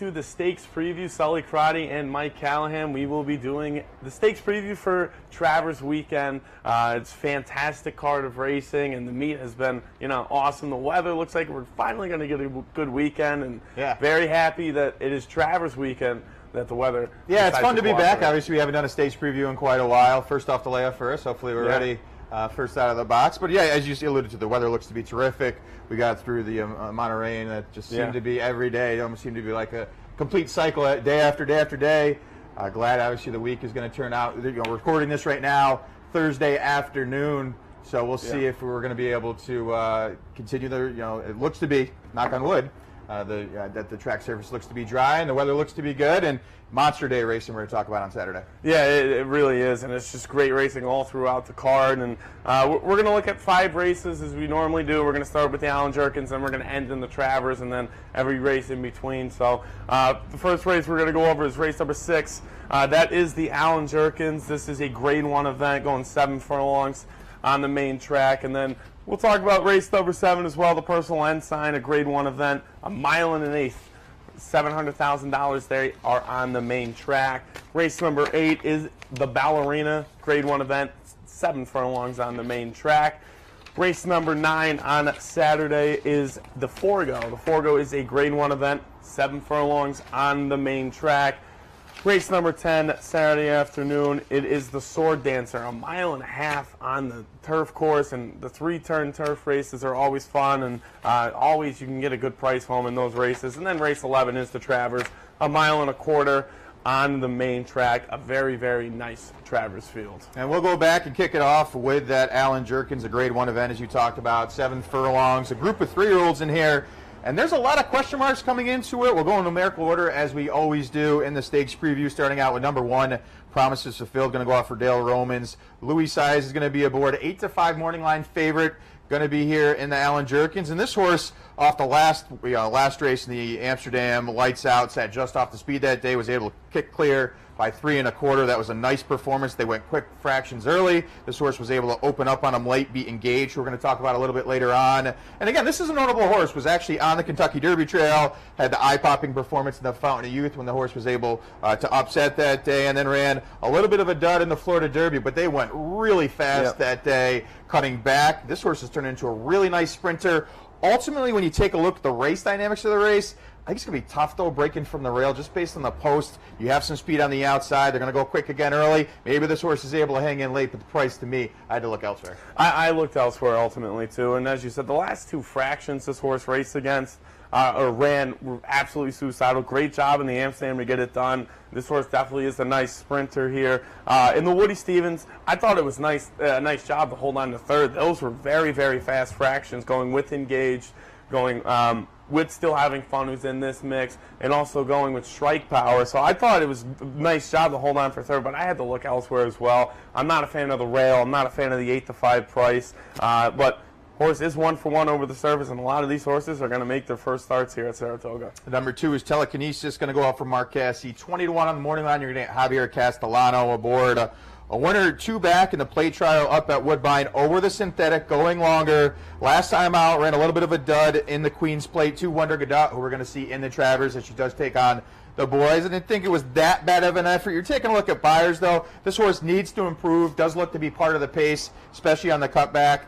To the stakes preview. Sully Crotty and Mike Callahan. We will be doing the stakes preview for Travers weekend. It's a fantastic card of racing, and the meet has been, awesome. The weather looks like we're finally going to get a good weekend, and very happy that it is Travers weekend. That the weather. Yeah, it's fun to be back. Obviously, we haven't done a stakes preview in quite a while. First off the layoff for us. Hopefully, we're ready. First out of the box. But yeah, as you alluded to, the weather looks to be terrific. We got through the amount of rain that just seemed to be every day. It almost seemed to be like a complete cycle, day after day after day. Glad, obviously, the week is going to turn out. We're recording this right now, Thursday afternoon. So we'll see if we're going to be able to continue the, it looks to be, knock on wood, that the track surface looks to be dry and the weather looks to be good, and monster day racing we're going to talk about on Saturday. Yeah, it really is, and it's just great racing all throughout the card. And we're going to look at 5 races as we normally do. We're going to start with the Allen Jerkens, and we're going to end in the Travers, and then every race in between. So the first race we're going to go over is race number 6. That is the Allen Jerkens. This is a Grade 1 event going 7 furlongs on the main track, and then we'll talk about race number 7 as well, the Personal Ensign, a Grade 1 event, a mile and an eighth. $700,000 they are on the main track. Race number 8 is the Ballerina, Grade 1 event, 7 furlongs on the main track. Race number 9 on Saturday is the Forgo. The Forgo is a Grade 1 event, 7 furlongs on the main track. Race number 10, Saturday afternoon, it is the Sword Dancer, a mile and a half on the turf course, and the 3-turn turf races are always fun, and always you can get a good price home in those races. And then race 11 is the Travers, a mile and a quarter on the main track, a very, very nice Travers field. And we'll go back and kick it off with that Allen Jerkens, a Grade 1 event, as you talked about, 7 furlongs, a group of 3-year-olds in here. And there's a lot of question marks coming into it. We'll go in numerical order as we always do in the stakes preview, starting out with number 1, Promises Fulfilled, going to go out for Dale Romans. Louis Size is going to be aboard, 8-5 morning line favorite, going to be here in the Allen Jerkens. And this horse, off the last race in the Amsterdam Lights Out, sat just off the speed that day, was able to kick clear by 3 1/4. That was a nice performance. They went quick fractions early. This horse was able to open up on them late, be engaged. We're going to talk about a little bit later on. And again, this is a notable horse. Was actually on the Kentucky Derby Trail, had the eye-popping performance in the Fountain of Youth when the horse was able to upset that day, and then ran a little bit of a dud in the Florida Derby, but they went really fast that day, cutting back. This horse has turned into a really nice sprinter. Ultimately, when you take a look at the race dynamics of the race, I think it's going to be tough, though, breaking from the rail just based on the post. You have some speed on the outside. They're going to go quick again early. Maybe this horse is able to hang in late, but the price, to me, I had to look elsewhere. I looked elsewhere ultimately, too. And as you said, the last 2 fractions this horse raced against or ran were absolutely suicidal. Great job in the Amsterdam to get it done. This horse definitely is a nice sprinter here. In the Woody Stephens, I thought it was a nice job to hold on to third. Those were very, very fast fractions, going with Engaged, going with Still Having Fun, who's in this mix, and also going with Strike Power. So I thought it was a nice job to hold on for third, but I had to look elsewhere as well. I'm not a fan of the rail. I'm not a fan of the 8-5 price. But horse is 1-for-1 over the surface, and a lot of these horses are going to make their first starts here at Saratoga. Number 2 is Telekinesis, going to go out for Mark Casse. 20-1 on the morning line. You're going to get Javier Castellano aboard. A winner 2 back in the plate trial up at Woodbine over the synthetic, going longer. Last time out, ran a little bit of a dud in the Queen's Plate. 2 Wonder Godot, who we're going to see in the Travers as she does take on the boys. I didn't think it was that bad of an effort. You're taking a look at Byers, though. This horse needs to improve, does look to be part of the pace, especially on the cutback.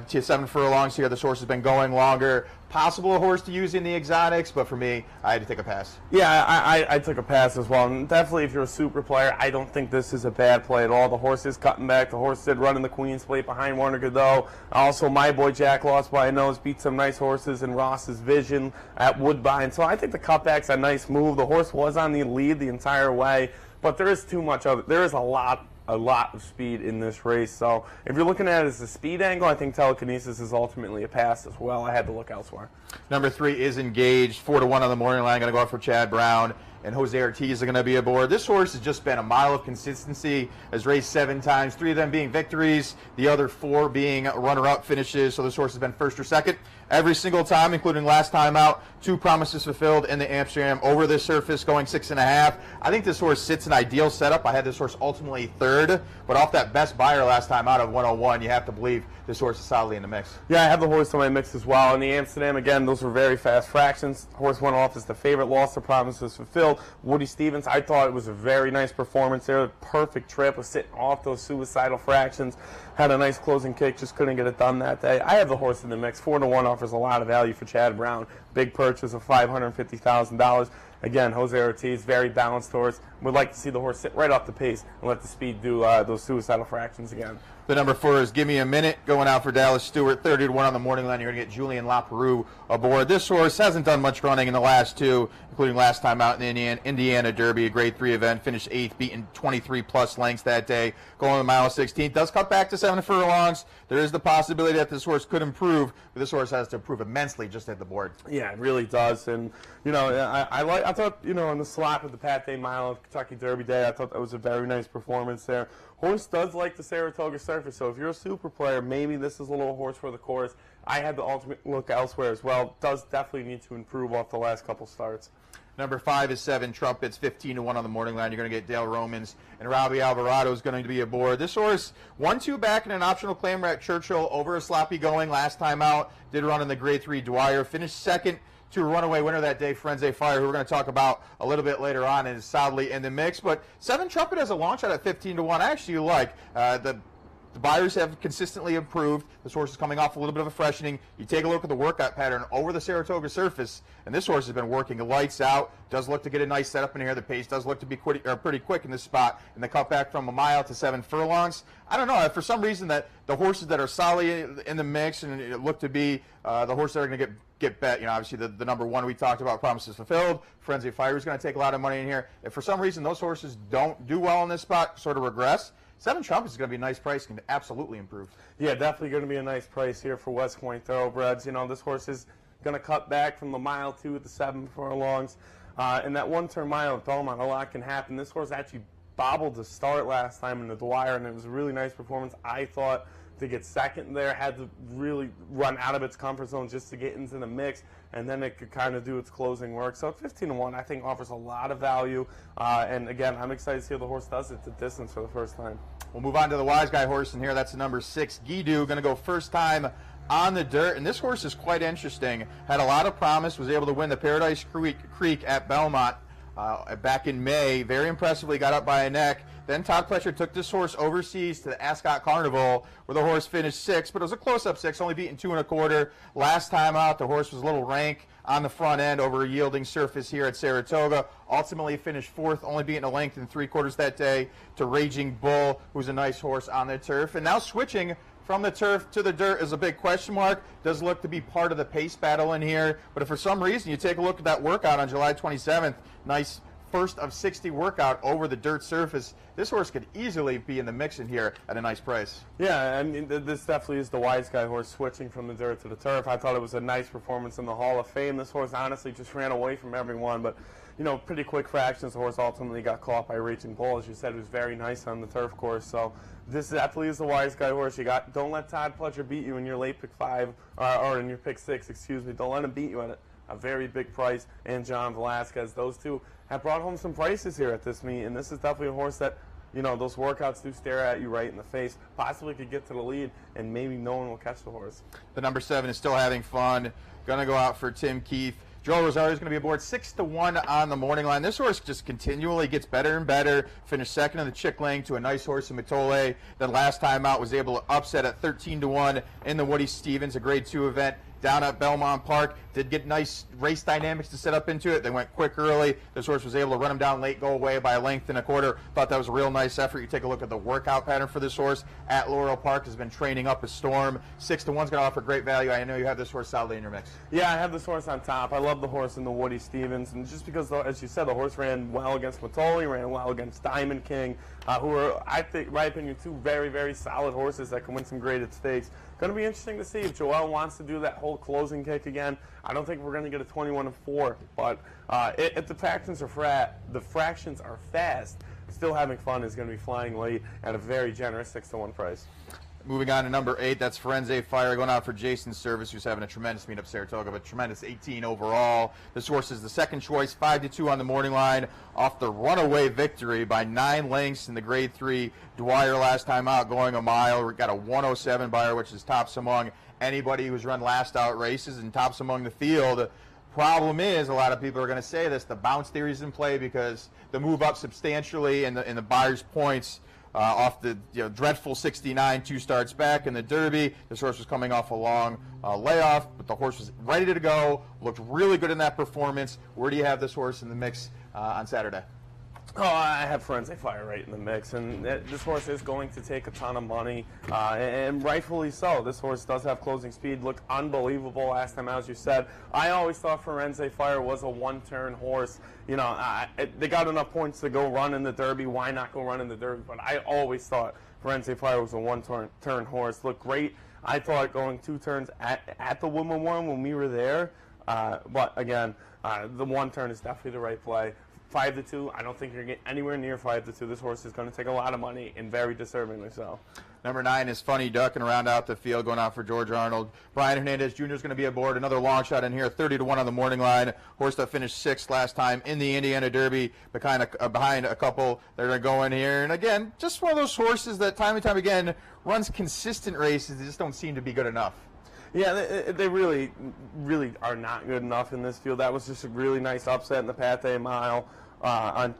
To 7 furlongs here, this horse has been going longer. Possible a horse to use in the exotics, but for me, I had to take a pass. Yeah, I took a pass as well. And definitely, if you're a super player, I don't think this is a bad play at all. The horse is cutting back. The horse did run in the Queen's Plate behind Warner Godot. Also, my boy Jack Lost by a Nose beat some nice horses in Ross's Vision at Woodbine. So I think the cutback's a nice move. The horse was on the lead the entire way, but there is too much of it. There is a lot of speed in this race. So if you're looking at it as a speed angle, I think Telekinesis is ultimately a pass as well. I had to look elsewhere. Number 3 is Engaged. 4-1 on the morning line. Going to go out for Chad Brown. and Jose Ortiz is going to be aboard. This horse has just been a model of consistency, has raced 7 times, 3 of them being victories, the other 4 being runner-up finishes. So this horse has been first or second every single time, including last time out. 2 promises fulfilled in the Amsterdam over this surface, going 6.5. I think this horse sits an ideal setup. I had this horse ultimately third, but off that best buyer last time out of 101, you have to believe this horse is solidly in the mix. Yeah, I have the horse in my mix as well. In the Amsterdam, again, those were very fast fractions. Horse went off as the favorite, lost the promises fulfilled. Woody Stevens, I thought it was a very nice performance there. Perfect trip, was sitting off those suicidal fractions. Had a nice closing kick, just couldn't get it done that day. I have the horse in the mix. 4-1 offers a lot of value for Chad Brown. Big purchase of $550,000. Again, Jose Ortiz, very balanced horse. Would like to see the horse sit right off the pace and let the speed do those suicidal fractions again. The number 4 is Give Me a Minute, going out for Dallas Stewart. 30-1 on the morning line. You're going to get Julian LaPeroux aboard. This horse hasn't done much running in the last 2, including last time out in the Indiana Derby, a grade 3 event. Finished 8th, beaten 23-plus lengths that day, going the mile 16th. Does cut back to 7 furlongs. There is the possibility that this horse could improve, but this horse has to improve immensely just to hit the board. Yeah, it really does. And, you know, I thought, you know, on the slot of the Pat Day Mile of Kentucky Derby Day, I thought that was a very nice performance there. Horse does like the Saratoga surface, so if you're a super player, maybe this is a little horse for the course. I had the ultimate look elsewhere as well. Does definitely need to improve off the last couple starts. Number 5 is 7 Trumpets, 15-1 on the morning line. You're going to get Dale Romans, and Robbie Alvarado is going to be aboard. This horse, 1-2 back in an optional claim at Churchill over a sloppy going last time out. Did run in the grade 3 Dwyer. Finished second to a runaway winner that day, Frenzy Fire, who we're going to talk about a little bit later on, and is solidly in the mix. But 7 Trumpet has a launch out at 15-1. I actually like the buyers have consistently improved. This horse is coming off a little bit of a freshening. You take a look at the workout pattern over the Saratoga surface, and this horse has been working lights out. Does look to get a nice setup in here. The pace does look to be pretty quick in this spot. And the cut back from a mile to 7 furlongs. I don't know. For some reason, that the horses that are solid in the mix and it look to be the horses that are going to get bet. You know, obviously the number 1 we talked about, Promises Fulfilled. Frenzy of Fire is going to take a lot of money in here. If for some reason those horses don't do well in this spot, sort of regress, 7 Trumpets is going to be a nice price, can absolutely improve. Yeah, definitely going to be a nice price here for West Point Thoroughbreds. You know, this horse is going to cut back from the mile 2 at the 7 furlongs. In that 1-turn mile at Belmont, a lot can happen. This horse actually bobbled to start last time in the Dwyer, and it was a really nice performance. I thought to get second there, had to really run out of its comfort zone just to get into the mix, and then it could kind of do its closing work. So 15-1, I think, offers a lot of value. And again, I'm excited to see how the horse does it to distance for the first time. We'll move on to the Wise Guy horse in here. That's the number 6, Guido, going to go first time on the dirt. And this horse is quite interesting. Had a lot of promise, was able to win the Paradise Creek at Belmont back in May. Very impressively got up by a neck. Then Todd Pletcher took this horse overseas to the Ascot Carnival, where the horse finished 6th, but it was a close-up 6, only beaten 2 1/4. Last time out, the horse was a little rank on the front end over a yielding surface here at Saratoga. Ultimately finished 4th, only beaten a length and 3/4 that day to Raging Bull, who's a nice horse on the turf. And now switching from the turf to the dirt is a big question mark. Does look to be part of the pace battle in here. But if for some reason you take a look at that workout on July 27th, nice first of 60 workout over the dirt surface, this horse could easily be in the mix in here at a nice price. Yeah, I mean, this definitely is the Wise Guy horse switching from the dirt to the turf. I thought it was a nice performance in the Hall of Fame. This horse honestly just ran away from everyone, but, you know, pretty quick fractions. The horse ultimately got caught by Raging Bull. As you said, it was very nice on the turf course. So this definitely is the Wise Guy horse. Don't let Todd Pletcher beat you in your late pick 5, or in your pick 6, excuse me. Don't let him beat you at it. A very big price, and John Velasquez. Those two have brought home some prices here at this meet, and this is definitely a horse that, you know, those workouts do stare at you right in the face. Possibly could get to the lead, and maybe no one will catch the horse. The number 7 is still having fun. Going to go out for Tim Keefe. Joel Rosario is going to be aboard 6-1 on the morning line. This horse just continually gets better and better. Finished second in the Chickling to a nice horse in Matole. Then last time out was able to upset at 13-1 in the Woody Stevens, a grade 2 event down at Belmont Park. Did get nice race dynamics to set up into it. They went quick early. This horse was able to run him down late, go away by a length and a quarter. Thought that was a real nice effort. You take a look at the workout pattern for this horse at Laurel Park. Has been training up a storm. 6-1 is going to offer great value. I know you have this horse solidly in your mix. Yeah, I have this horse on top. I love the horse in the Woody Stevens, and just because, as you said, the horse ran well against Matole, ran well against Diamond King, who are, I think, in my opinion, two very, very solid horses that can win some graded stakes. going to be interesting to see if Joel wants to do that whole closing kick again. I don't think we're going to get a 21-4, but if the fractions are fast, still having fun is going to be flying late at a very generous 6-1 price. Moving on to number 8, that's Firenze Fire going out for Jason Service, who's having a tremendous meet up Saratoga, but tremendous 18 overall. This horse is the second choice, 5-2 on the morning line, off the runaway victory by 9 lengths in the Grade 3 Dwyer last time out, going a mile. We got a 107 buyer, which is tops among anybody who's run last out races and tops among the field. Problem is, a lot of people are going to say this, the bounce theory is in play because the move up substantially and the buyer's points off the dreadful 69 2 starts back in the Derby. This horse was coming off a long layoff, but the horse was ready to go, looked really good in that performance. Where do you have this horse in the mix on Saturday? Oh, I have Firenze Fire right in the mix, and this horse is going to take a ton of money, and rightfully so. This horse does have closing speed, looked unbelievable last time, as you said. I always thought Firenze Fire was a one-turn horse. You know, they got enough points to go run in the Derby. Why not go run in the Derby? But I always thought Firenze Fire was a one-turn horse. Looked great. I thought going 2 turns at the Woodman one when we were there, but again, the one turn is definitely the right play. 5-2. I don't think you're getting anywhere near 5-2. This horse is going to take a lot of money, and very deservingly so. Number 9 is Funny Duck, and round out the field, going out for George Arnold. Brian Hernandez Jr. is going to be aboard. Another long shot in here, 30-1 on the morning line. Horse that finished 6th last time in the Indiana Derby, behind a couple that are going to go in here. And again, just one of those horses that time and time again runs consistent races. They just don't seem to be good enough. Yeah, they really, really are not good enough in this field. That was just a really nice upset in the Pathé Mile. On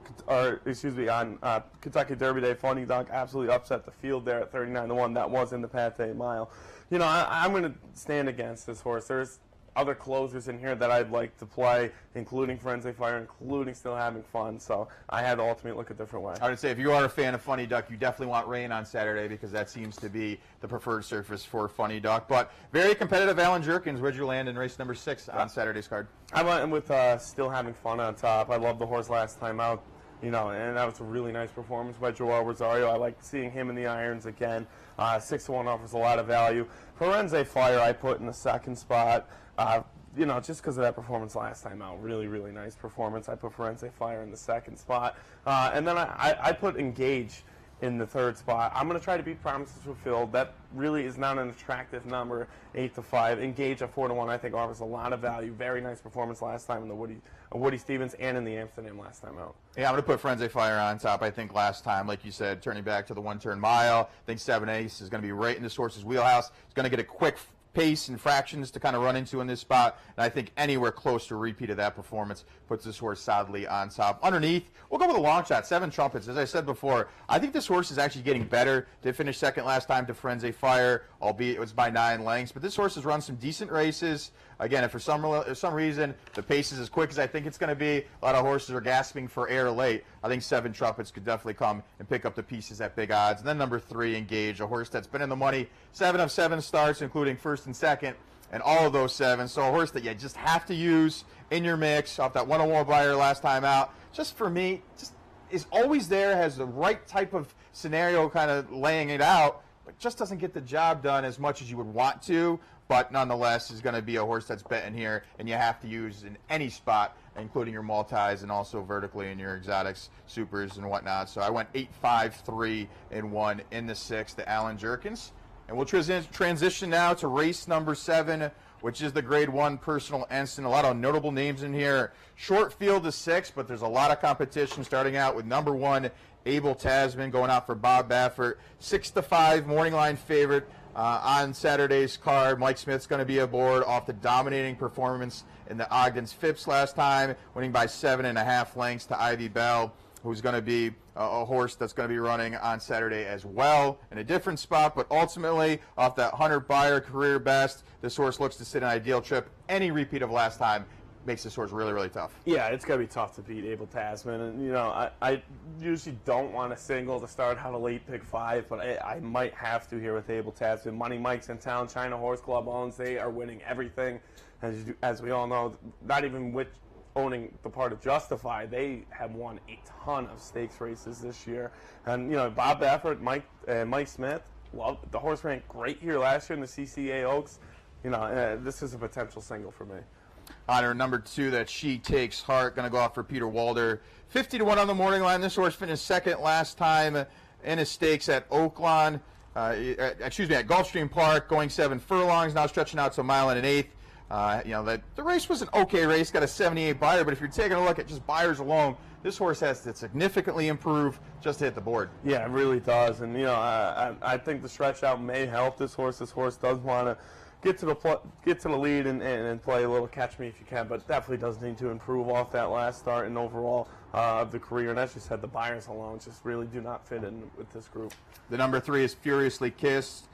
Kentucky Derby Day. Funny Duck absolutely upset the field there at 39-1. That was in the Pathé Mile. You know, I'm going to stand against this horse. There's other closers in here that I'd like to play, including Firenze Fire, including Still Having Fun. So I had to ultimately look a different way. I would say if you are a fan of Funny Duck, you definitely want rain on Saturday because that seems to be the preferred surface for Funny Duck. But very competitive. Alan Jerkins, where'd you land in race number 6 on Saturday's card? I went with Still Having Fun on top. I loved the horse last time out. You know, and that was a really nice performance by Joel Rosario. I like seeing him in the irons again. 6-1 offers a lot of value. Firenze Fire I put in the second spot. You know, just because of that performance last time out. Really, really nice performance. I put Firenze Fire in the second spot. And then I put Engage in the third spot. I'm going to try to beat Promises Fulfilled. That really is not an attractive number, 8-5. Engage at 4-1 I think offers a lot of value. Very nice performance last time in the Woody Stevens and in the Amsterdam last time out. Yeah, I'm going to put Firenze Fire on top. I think last time, like you said, turning back to the one-turn mile, I think 7 Ace is going to be right in this horse's wheelhouse. He's going to get a quick pace and fractions to kind of run into in this spot, and I think anywhere close to a repeat of that performance puts this horse solidly on top. Underneath, we'll go with a long shot, 7 Trumpets. As I said before, I think this horse is actually getting better. Did finish second last time to Firenze Fire, albeit it was by 9 lengths, but this horse has run some decent races. Again, if for some reason the pace is as quick as I think it's going to be, a lot of horses are gasping for air late. I think 7 Trumpets could definitely come and pick up the pieces at big odds. And then number 3, Engage, a horse that's been in the money 7 of 7 starts, including first and second, and all of those 7. So a horse that you just have to use in your mix off that 101 buyer last time out. Just for me, just is always there, has the right type of scenario kind of laying it out, but just doesn't get the job done as much as you would want to. But nonetheless, is going to be a horse that's betting here, and you have to use in any spot, including your multis and also vertically in your exotics, supers, and whatnot. So I went 8-5-3-1 in the 6th to Alan Jerkins. And we'll transition now to race number 7, which is the Grade 1 Personal Ensign. A lot of notable names in here. Short field is 6, but there's a lot of competition starting out with number 1, Abel Tasman, going out for Bob Baffert. 6-5, morning line favorite. On Saturday's card, Mike Smith's going to be aboard off the dominating performance in the Ogden's Phipps last time, winning by 7.5 lengths to Ivy Bell, who's going to be a horse that's going to be running on Saturday as well in a different spot. But ultimately, off that Hunter Buyer career best, this horse looks to sit an ideal trip. Any repeat of last time makes this horse really, really tough. Yeah, it's going to be tough to beat Abel Tasman. And, you know, I usually don't want a single to start out a late pick 5, but I might have to here with Abel Tasman. Money Mike's in town, China Horse Club owns. They are winning everything. As we all know, not even with owning the part of Justify, they have won a ton of stakes races this year. And, you know, Bob Baffert, Mike Smith, the horse ran great here last year in the CCA Oaks. This is a potential single for me. Honor number 2, that She Takes Heart, going to go off for Peter Walder. 50-1 on the morning line. This horse finished second last time in his stakes at Oaklawn. At Gulfstream Park, going 7 furlongs, now stretching out to a mile and an eighth. The race was an okay race, got a 78 buyer, but if you're taking a look at just buyers alone, this horse has to significantly improve just to hit the board. Yeah, it really does. And, I think the stretch out may help this horse. This horse does want to get to the lead and play a little catch me if you can, but definitely does need to improve off that last start and overall of the career. And as you said, the buyers alone just really do not fit in with this group. The number 3 is Furiously Kissed.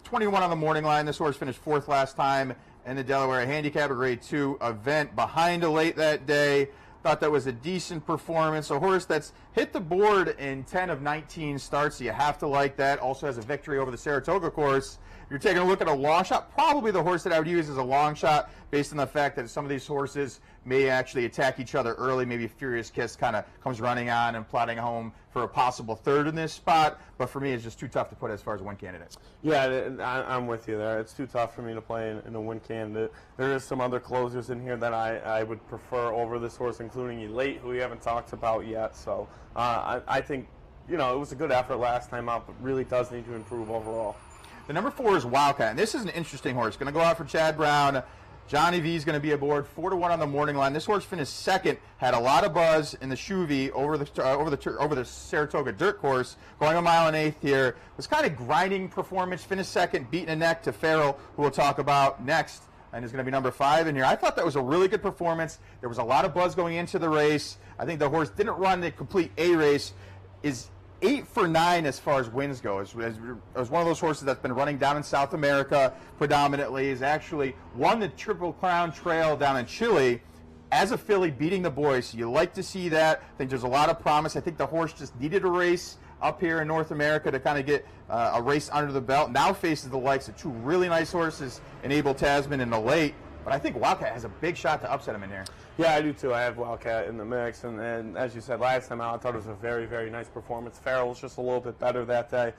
21 on the morning line. This horse finished 4th last time in the Delaware Handicap, a Grade 2 event, behind a late that day. Thought that was a decent performance. A horse that's hit the board in 10 of 19 starts, so you have to like that. Also has a victory over the Saratoga course. If you're taking a look at a long shot, probably the horse that I would use as a long shot based on the fact that some of these horses may actually attack each other early. Maybe Furious Kiss kind of comes running on and plotting home for a possible third in this spot. But for me, it's just too tough to put as far as win candidate. Yeah, I'm with you there. It's too tough for me to play in a win candidate. There is some other closers in here that I would prefer over this horse, including Elate, who we haven't talked about yet. So I think, it was a good effort last time out, but really does need to improve overall. The number 4 is Wildcat, and this is an interesting horse. Going to go out for Chad Brown. Johnny V is going to be aboard, 4-1 on the morning line. This horse finished second, had a lot of buzz in the Chuvy over the Saratoga dirt course, going a mile and eighth here. It was kind of grinding performance, finished second, beating a neck to Farrell, who we'll talk about next, and is going to be number 5 in here. I thought that was a really good performance. There was a lot of buzz going into the race. I think the horse didn't run the complete A race. Is 8 for 9 as far as wins go. It was one of those horses that's been running down in South America predominantly. Has actually won the Triple Crown Trail down in Chile as a filly, beating the boys. So you like to see that. I think there's a lot of promise. I think the horse just needed a race up here in North America to kind of get a race under the belt. Now faces the likes of 2 really nice horses in Abel Tasman and Elate. But I think Wildcat has a big shot to upset him in here. Yeah, I do too. I have Wildcat in the mix, and as you said last time out, I thought it was a very, very nice performance. Farrell was just a little bit better that day.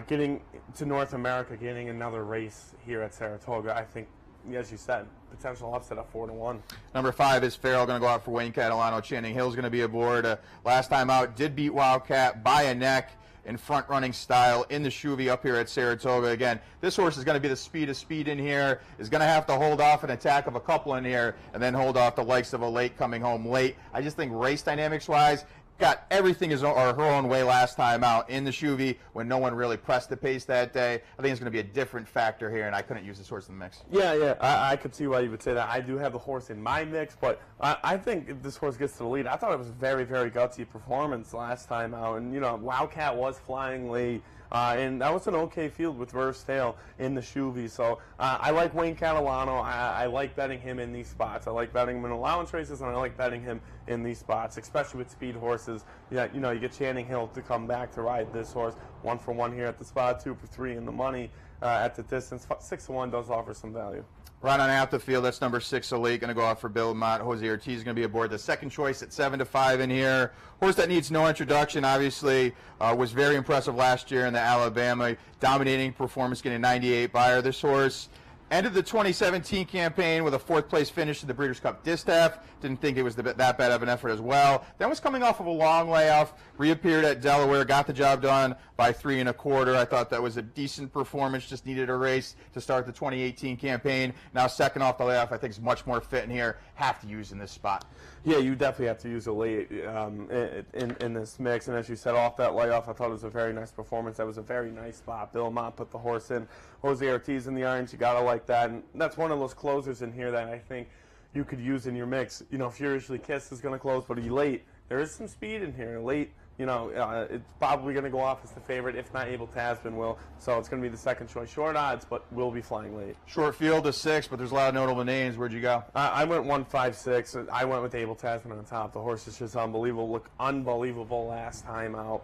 Getting to North America, getting another race here at Saratoga, I think, as you said, potential upset at 4-1. Number 5 is Farrell, going to go out for Wayne Catalano. Channing Hill's going to be aboard. Last time out, did beat Wildcat by a neck in front-running style in the Chuvy up here at Saratoga. Again, this horse is going to be the speed of speed in here, is going to have to hold off an attack of a couple in here, and then hold off the likes of Elate coming home late. I just think race dynamics-wise, got everything his own, or her own way last time out in the Chuvy when no one really pressed the pace that day. I think it's going to be a different factor here, and I couldn't use this horse in the mix. Yeah, I could see why you would say that. I do have the horse in my mix, but I think if this horse gets to the lead, I thought it was a very, very gutsy performance last time out. And, Wildcat was flying late. And that was an okay field with Verstale in the Chuvy. So I like Wayne Catalano. I like betting him in these spots. I like betting him in allowance races, and I like betting him in these spots, especially with speed horses. Yeah, you get Channing Hill to come back to ride this horse. 1-for-1 here at the spot, 2-for-3 in the money at the distance. 6-1 does offer some value. Right on out the field, that's number 6, Elite, going to go out for Bill Mott. Jose Ortiz is going to be aboard. The second choice at 7-5 in here. Horse that needs no introduction, obviously, was very impressive last year in the Alabama. Dominating performance, getting a 98 buyer. This horse ended the 2017 campaign with a 4th-place finish in the Breeders' Cup Distaff. Didn't think it was that bad of an effort as well. Then was coming off of a long layoff, reappeared at Delaware, got the job done by 3 1/4. I thought that was a decent performance, just needed a race to start the 2018 campaign. Now second off the layoff, I think is much more fit in here. Have to use in this spot. Yeah, you definitely have to use a late in this mix. And as you said, off that layoff, I thought it was a very nice performance. That was a very nice spot. Bill Mott put the horse in. Jose Ortiz in the irons. You got to like that. And that's one of those closers in here that I think you could use in your mix. Furiously Kiss is going to close, but Elate, there is some speed in here. Elate, it's probably going to go off as the favorite, if not Abel Tasman will. So it's going to be the second choice. Short odds, but will be flying late. Short field of 6, but there's a lot of notable names. Where'd you go? I went 1-5-6. I went with Abel Tasman on top. The horse is just unbelievable. Looked unbelievable last time out.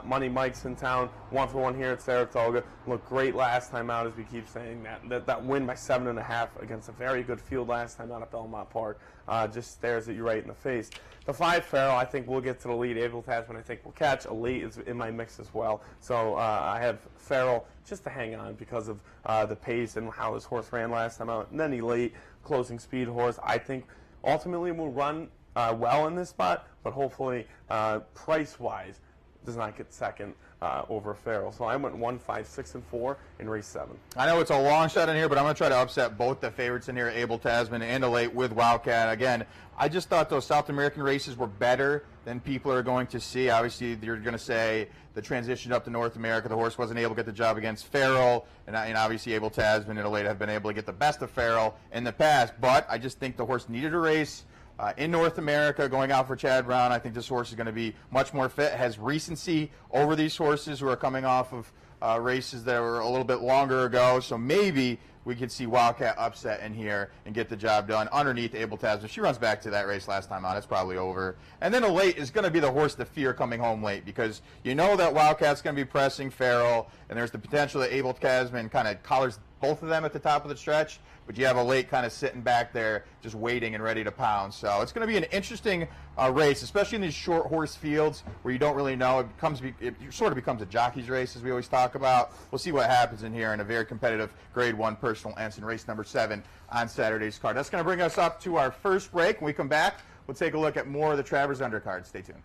Money Mike's in town. 1-for-1 here at Saratoga. Looked great last time out, as we keep saying. That win by 7.5 against a very good field last time out at Belmont Park. just stares at you right in the face. The 5 Farrell, I think we'll get to the lead. Able Tasman, I think will catch. Elite is in my mix as well. So I have Farrell just to hang on because of the pace and how this horse ran last time out. And then Elite, closing speed horse, I think ultimately will run well in this spot, but hopefully price-wise does not get second over Farrell. So I went 1, 5, 6, and 4 in race 7. I know it's a long shot in here, but I'm going to try to upset both the favorites in here, Able Tasman and Elite with Wildcat. Again, I just thought those South American races were better than people are going to see. Obviously, you're going to say the transition up to North America, the horse wasn't able to get the job against Farrell, and obviously Able Tasman and Elite have been able to get the best of Farrell in the past, but I just think the horse needed a race. In North America, going out for Chad Brown, I think this horse is going to be much more fit, has recency over these horses who are coming off of races that were a little bit longer ago. So maybe we could see Wildcat upset in here and get the job done underneath Able Tasman. She runs back to that race last time out. It's probably over. And then Elite is going to be the horse to fear coming home late because you know that Wildcat's going to be pressing Farrell, and there's the potential that Able Tasman kind of collars both of them at the top of the stretch, but you have Elite kind of sitting back there just waiting and ready to pound. So it's going to be an interesting race, especially in these short horse fields where you don't really know. It sort of becomes a jockey's race, as we always talk about. We'll see what happens in here in a very competitive Grade 1 personal ensign race number 7 on Saturday's card. That's going to bring us up to our first break. When we come back, we'll take a look at more of the Travers undercard. Stay tuned.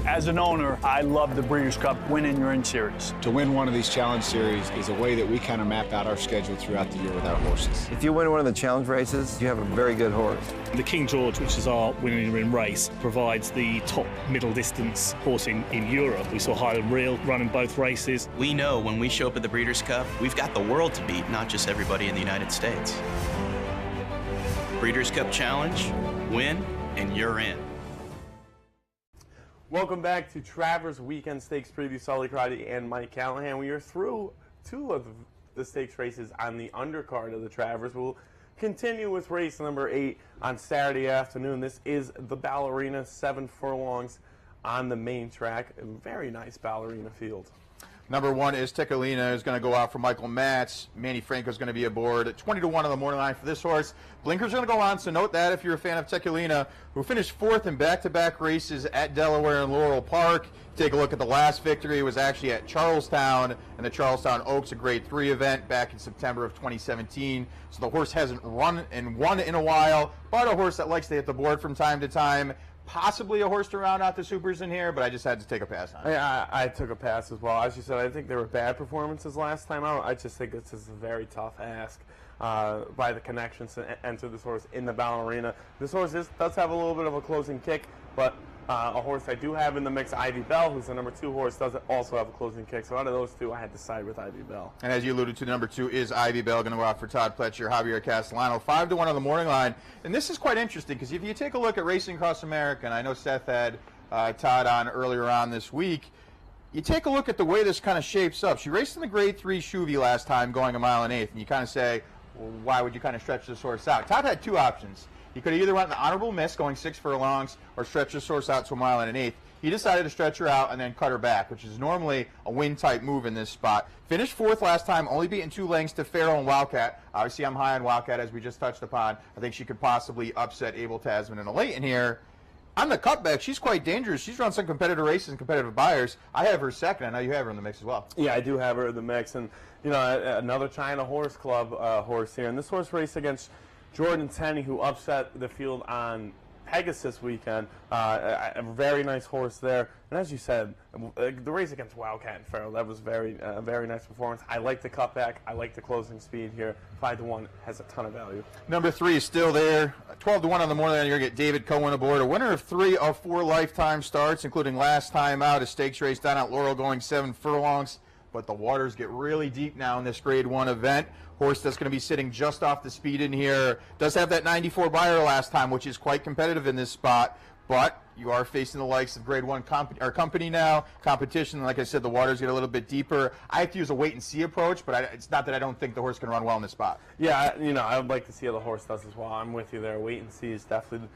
As an owner, I love the Breeders' Cup Win in Your In series. To win one of these challenge series is a way that we kind of map out our schedule throughout the year with our horses. If you win one of the challenge races, you have a very good horse. The King George, which is our Win in Your In race, provides the top middle distance horsing in Europe. We saw Highland Reel run in both races. We know when we show up at the Breeders' Cup, we've got the world to beat, not just everybody in the United States. Breeders' Cup Challenge, win, and you're in. Welcome back to Travers Weekend Stakes Preview. Sully Crotty and Mike Callahan. We are through 2 of the stakes races on the undercard of the Travers. We'll continue with race number 8 on Saturday afternoon. This is the Ballerina, 7 furlongs on the main track. A very nice Ballerina field. Number 1 is Ticalina, is going to go out for Michael Matz. Manny Franco's going to be aboard. 20-1 on the morning line for this horse. Blinker's going to go on, so note that if you're a fan of Ticalina, who finished 4th in back-to-back races at Delaware and Laurel Park. Take a look at the last victory. It was actually at Charlestown, and the Charlestown Oaks, a Grade 3 event back in September of 2017. So the horse hasn't run and won in a while, but a horse that likes to hit the board from time to time. Possibly a horse to round out the supers in here, but I just had to take a pass on it. I took a pass as well. As you said, I think there were bad performances last time out. I just think this is a very tough ask by the connections to enter this horse in the Ballerina. This horse does have a little bit of a closing kick, but a horse I do have in the mix, Ivy Bell, who's the number 2 horse, does also have a closing kick. So out of those 2, I had to side with Ivy Bell. And as you alluded to, number 2 is Ivy Bell, going to go out for Todd Pletcher, Javier Castellano, 5-1 on the morning line. And this is quite interesting because if you take a look at Racing Across America, and I know Seth had Todd on earlier on this week, you take a look at the way this kind of shapes up. She raced in the Grade 3 Chuvie last time, going a mile and 1/8, and you kind of say, well, why would you kind of stretch this horse out? Todd had 2 options. He could have either went an honorable miss, going 6 furlongs, or stretch this horse out to a mile and 1/8. He decided to stretch her out and then cut her back, which is normally a win-type move in this spot. Finished 4th last time, only beaten 2 lengths to Farrell and Wildcat. Obviously, I'm high on Wildcat, as we just touched upon. I think she could possibly upset Able Tasman and Elite in here. On the cutback, she's quite dangerous. She's run some competitive races and competitive buyers. I have her second. I know you have her in the mix as well. Yeah, I do have her in the mix. And, you know, another China Horse Club horse here. And this horse raced against Jordan Tenney, who upset the field on Pegasus weekend. A very nice horse there. And as you said, the race against Wildcat and Farrell, that was a very nice performance. I like the cutback. I like the closing speed here. 5-1 has a ton of value. Number 3 is still there. 12-1 on the morning line. You're going to get David Cohen aboard. A winner of 3 of 4 lifetime starts, including last time out, a stakes race down at Laurel going 7 furlongs. But the waters get really deep now in this Grade 1 event. Horse that's going to be sitting just off the speed in here. Does have that 94 buyer last time, which is quite competitive in this spot. But you are facing the likes of Grade 1 company now. Competition, like I said, the waters get a little bit deeper. I have to use a wait-and-see approach, but it's not that I don't think the horse can run well in this spot. Yeah, you know, I would like to see how the horse does as well. I'm with you there. Wait and see is definitely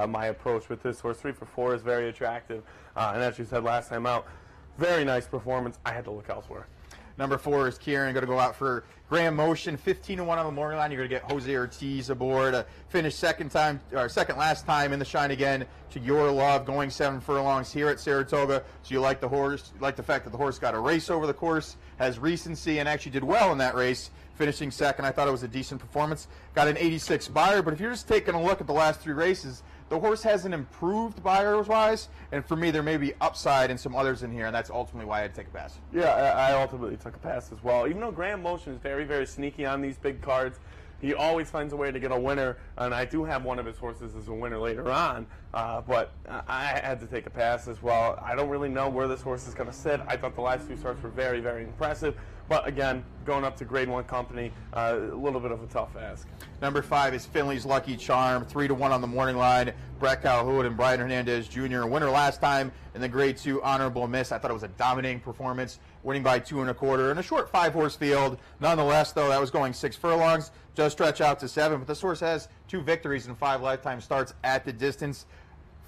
my approach with this horse. 3 for 4 is very attractive. And as you said last time out, very nice performance. I had to look elsewhere. Number 4 is Kieran, going to go out for Graham Motion, 15-1 on the morning line. You're going to get Jose Ortiz aboard. Finished second last time in the shine again to Your Love, going 7 furlongs here at Saratoga. So you like the horse, you like the fact that the horse got a race over the course, has recency, and actually did well in that race, finishing second. I thought it was a decent performance. Got an 86 buyer, but if you're just taking a look at the last 3 races, the horse hasn't improved buyers-wise, and for me, there may be upside in some others in here, and that's ultimately why I had to take a pass. Yeah, I ultimately took a pass as well. Even though Graham Motion is very, very sneaky on these big cards, he always finds a way to get a winner, and I do have one of his horses as a winner later on, but I had to take a pass as well. I don't really know where this horse is going to sit. I thought the last 2 starts were very, very impressive, but again, going up to Grade 1 company, a little bit of a tough ask. Number 5 is Finley's Lucky Charm, 3-1 on the morning line. Brett Calhoun and Brian Hernandez Jr. winner last time in the Grade 2 honorable miss. I thought it was a dominating performance, winning by 2 1/4 in a short 5-horse field. Nonetheless, though, that was going 6 furlongs, just stretch out to 7. But this horse has 2 victories in 5 lifetime starts at the distance.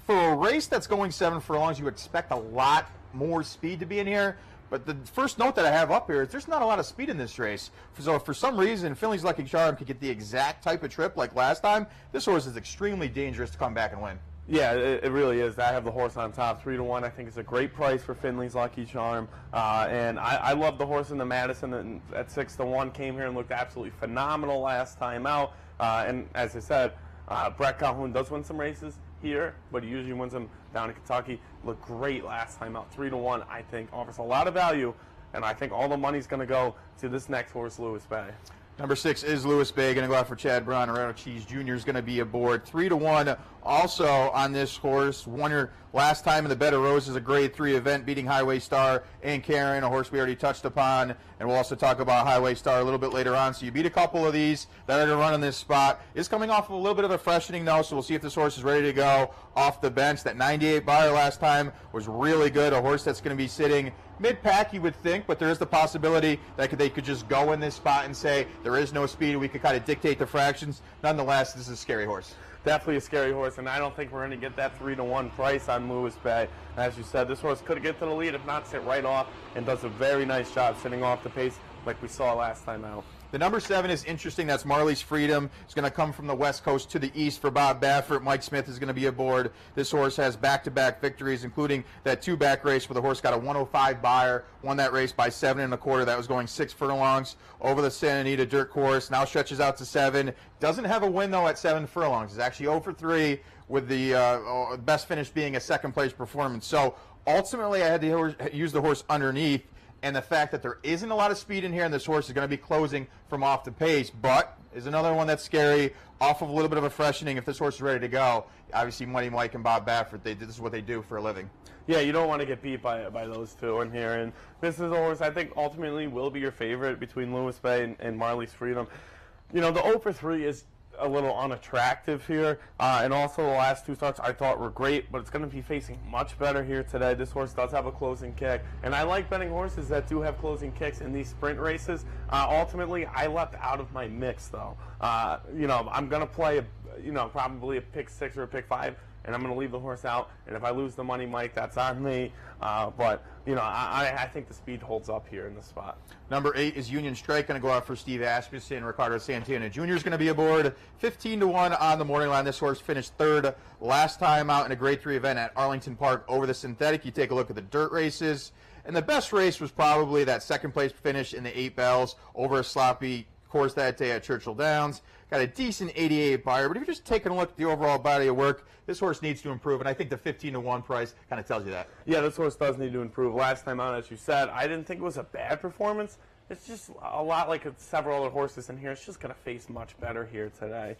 For a race that's going 7 furlongs, you expect a lot more speed to be in here. But the first note that I have up here is there's not a lot of speed in this race. So if for some reason Finley's Lucky Charm could get the exact type of trip like last time, this horse is extremely dangerous to come back and win. Yeah, it really is. I have the horse on top, 3-1. I think it's a great price for Finley's Lucky Charm, and I love the horse in the Madison at 6-1. Came here and looked absolutely phenomenal last time out. And as I said, Brett Calhoun does win some races here, but he usually wins them down in Kentucky. Looked great last time out, 3-1. I think offers a lot of value, and I think all the money's going to go to this next horse, Lewis Bay. Number 6 is Lewis Bay, going to go out for Chad Brown. Arado Cheese Jr. is going to be aboard. 3-1 also on this horse. Winner last time in the Bed of Roses, a Grade 3 event, beating Highway Star and Karen, a horse we already touched upon. And we'll also talk about Highway Star a little bit later on. So you beat a couple of these that are going to run in this spot. It's coming off of a little bit of a freshening, though, so we'll see if this horse is ready to go off the bench. That 98 buyer last time was really good. A horse that's going to be sitting mid-pack, you would think, but there is the possibility that they could just go in this spot and say there is no speed. We could kind of dictate the fractions. Nonetheless, this is a scary horse. Definitely a scary horse, and I don't think we're going to get that 3-1 price on Lewis Bay. As you said, this horse could get to the lead, if not sit right off, and does a very nice job sitting off the pace like we saw last time out. The number 7 is interesting. That's Marley's Freedom. It's going to come from the west coast to the east for Bob Baffert. Mike Smith is going to be aboard. This horse has back-to-back victories, including that 2-back race where the horse got a 105 buyer, won that race by 7 1/4. That was going 6 furlongs over the Santa Anita dirt course. Now stretches out to 7. Doesn't have a win, though, at 7 furlongs. It's actually 0 for 3 with the best finish being a second-place performance. So ultimately, I had to use the horse underneath. And the fact that there isn't a lot of speed in here, and this horse is going to be closing from off the pace, but is another one that's scary, off of a little bit of a freshening. If this horse is ready to go, obviously Money Mike and Bob Baffert, this is what they do for a living. Yeah, you don't want to get beat by those two in here. And this is a horse I think ultimately will be your favorite between Lewis Bay and Marley's Freedom. You know, the 0 for 3 is a little unattractive here, and also the last 2 starts I thought were great, but it's going to be facing much better here today. This horse does have a closing kick, and I like betting horses that do have closing kicks in these sprint races. Ultimately, I left out of my mix, though. You know, I'm going to play, probably a pick 6 or a pick 5, and I'm going to leave the horse out, and if I lose the money, Mike, that's on me. But, I think the speed holds up here in this spot. Number 8 is Union Strike, going to go out for Steve Asmussen. Ricardo Santana Jr. is going to be aboard. 15-1 on the morning line. This horse finished 3rd last time out in a Grade 3 event at Arlington Park over the synthetic. You take a look at the dirt races, and the best race was probably that second-place finish in the 8 Bells over a sloppy course that day at Churchill Downs. Got a decent 88 buyer, but if you're just taking a look at the overall body of work, this horse needs to improve, and I think the 15-1 price kind of tells you that. Yeah, this horse does need to improve. Last time out, as you said, I didn't think it was a bad performance. It's just a lot like several other horses in here. It's just going to face much better here today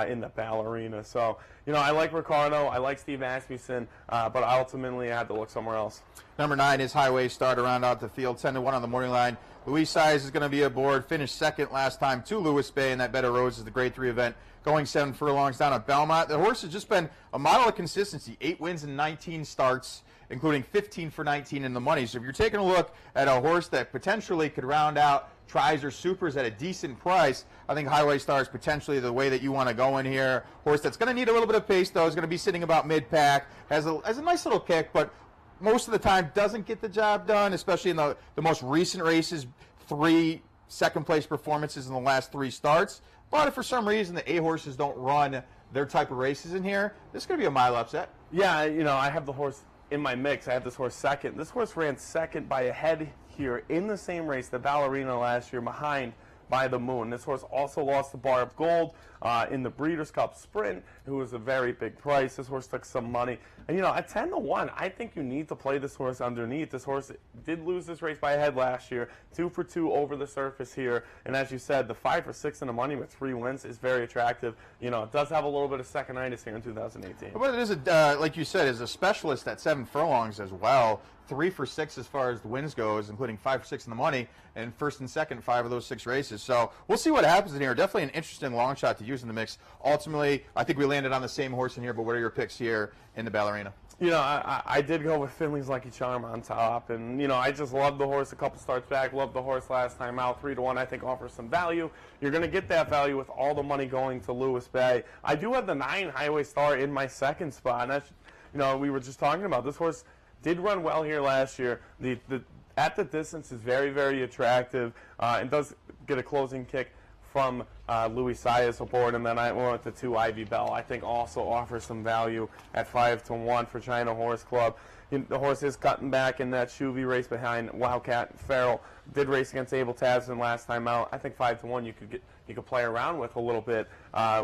in the Ballerina. So, I like Ricardo. I like Steve Asmussen, but ultimately I had to look somewhere else. Number 9 is Highway Star to round out the field. 10-1 on the morning line. Luis Size is going to be aboard. Finished 2nd last time to Lewis Bay in that Bed of Roses, the Grade 3 event, going 7 furlongs down at Belmont. The horse has just been a model of consistency. 8 wins and 19 starts, including 15 for 19 in the money. So if you're taking a look at a horse that potentially could round out tries or supers at a decent price, I think Highway Star is potentially the way that you want to go in here. Horse that's going to need a little bit of pace, though, is going to be sitting about mid-pack, has a nice little kick, but most of the time doesn't get the job done, especially in the most recent races. 3 second-place performances in the last 3 starts. But if for some reason the A horses don't run their type of races in here, this is going to be a mile upset. Yeah, you know, I have the horse in my mix. I have this horse second. This horse ran second by a head here in the same race, the Ballerina, last year, behind By the Moon. This horse also lost the Bar of Gold in the Breeders' Cup Sprint, who was a very big price. This horse took some money. And, you know, at 10-1, I think you need to play this horse underneath. This horse did lose this race by a head last year, 2 for 2 over the surface here. And as you said, the 5 for 6 in the money with 3 wins is very attractive. You know, it does have a little bit of second-itis here in 2018. But it is, like you said, is a specialist at 7 furlongs as well. 3 for 6 as far as the wins goes, including 5 for 6 in the money, and first and second 5 of those 6 races. So we'll see what happens in here. Definitely an interesting long shot to use in the mix. Ultimately, I think we landed on the same horse in here, but what are your picks here in the Ballerina? You know, I did go with Finley's Lucky Charm on top, and, you know, I just love the horse a couple starts back, loved the horse last time out. 3-1, I think, offers some value. You're going to get that value with all the money going to Lewis Bay. I do have the 9 Highway Star in my second spot, and that's, you know, we were just talking about this horse did run well here last year. The at the distance is very, very attractive, and does get a closing kick from Louis Saez aboard, and then I went with the 2 Ivy Bell. I think also offers some value at 5-1 for China Horse Club. The horse is cutting back in that Chuvy race behind Wildcat Farrell. Did race against Abel Tasman last time out. I think 5-1 you could play around with a little bit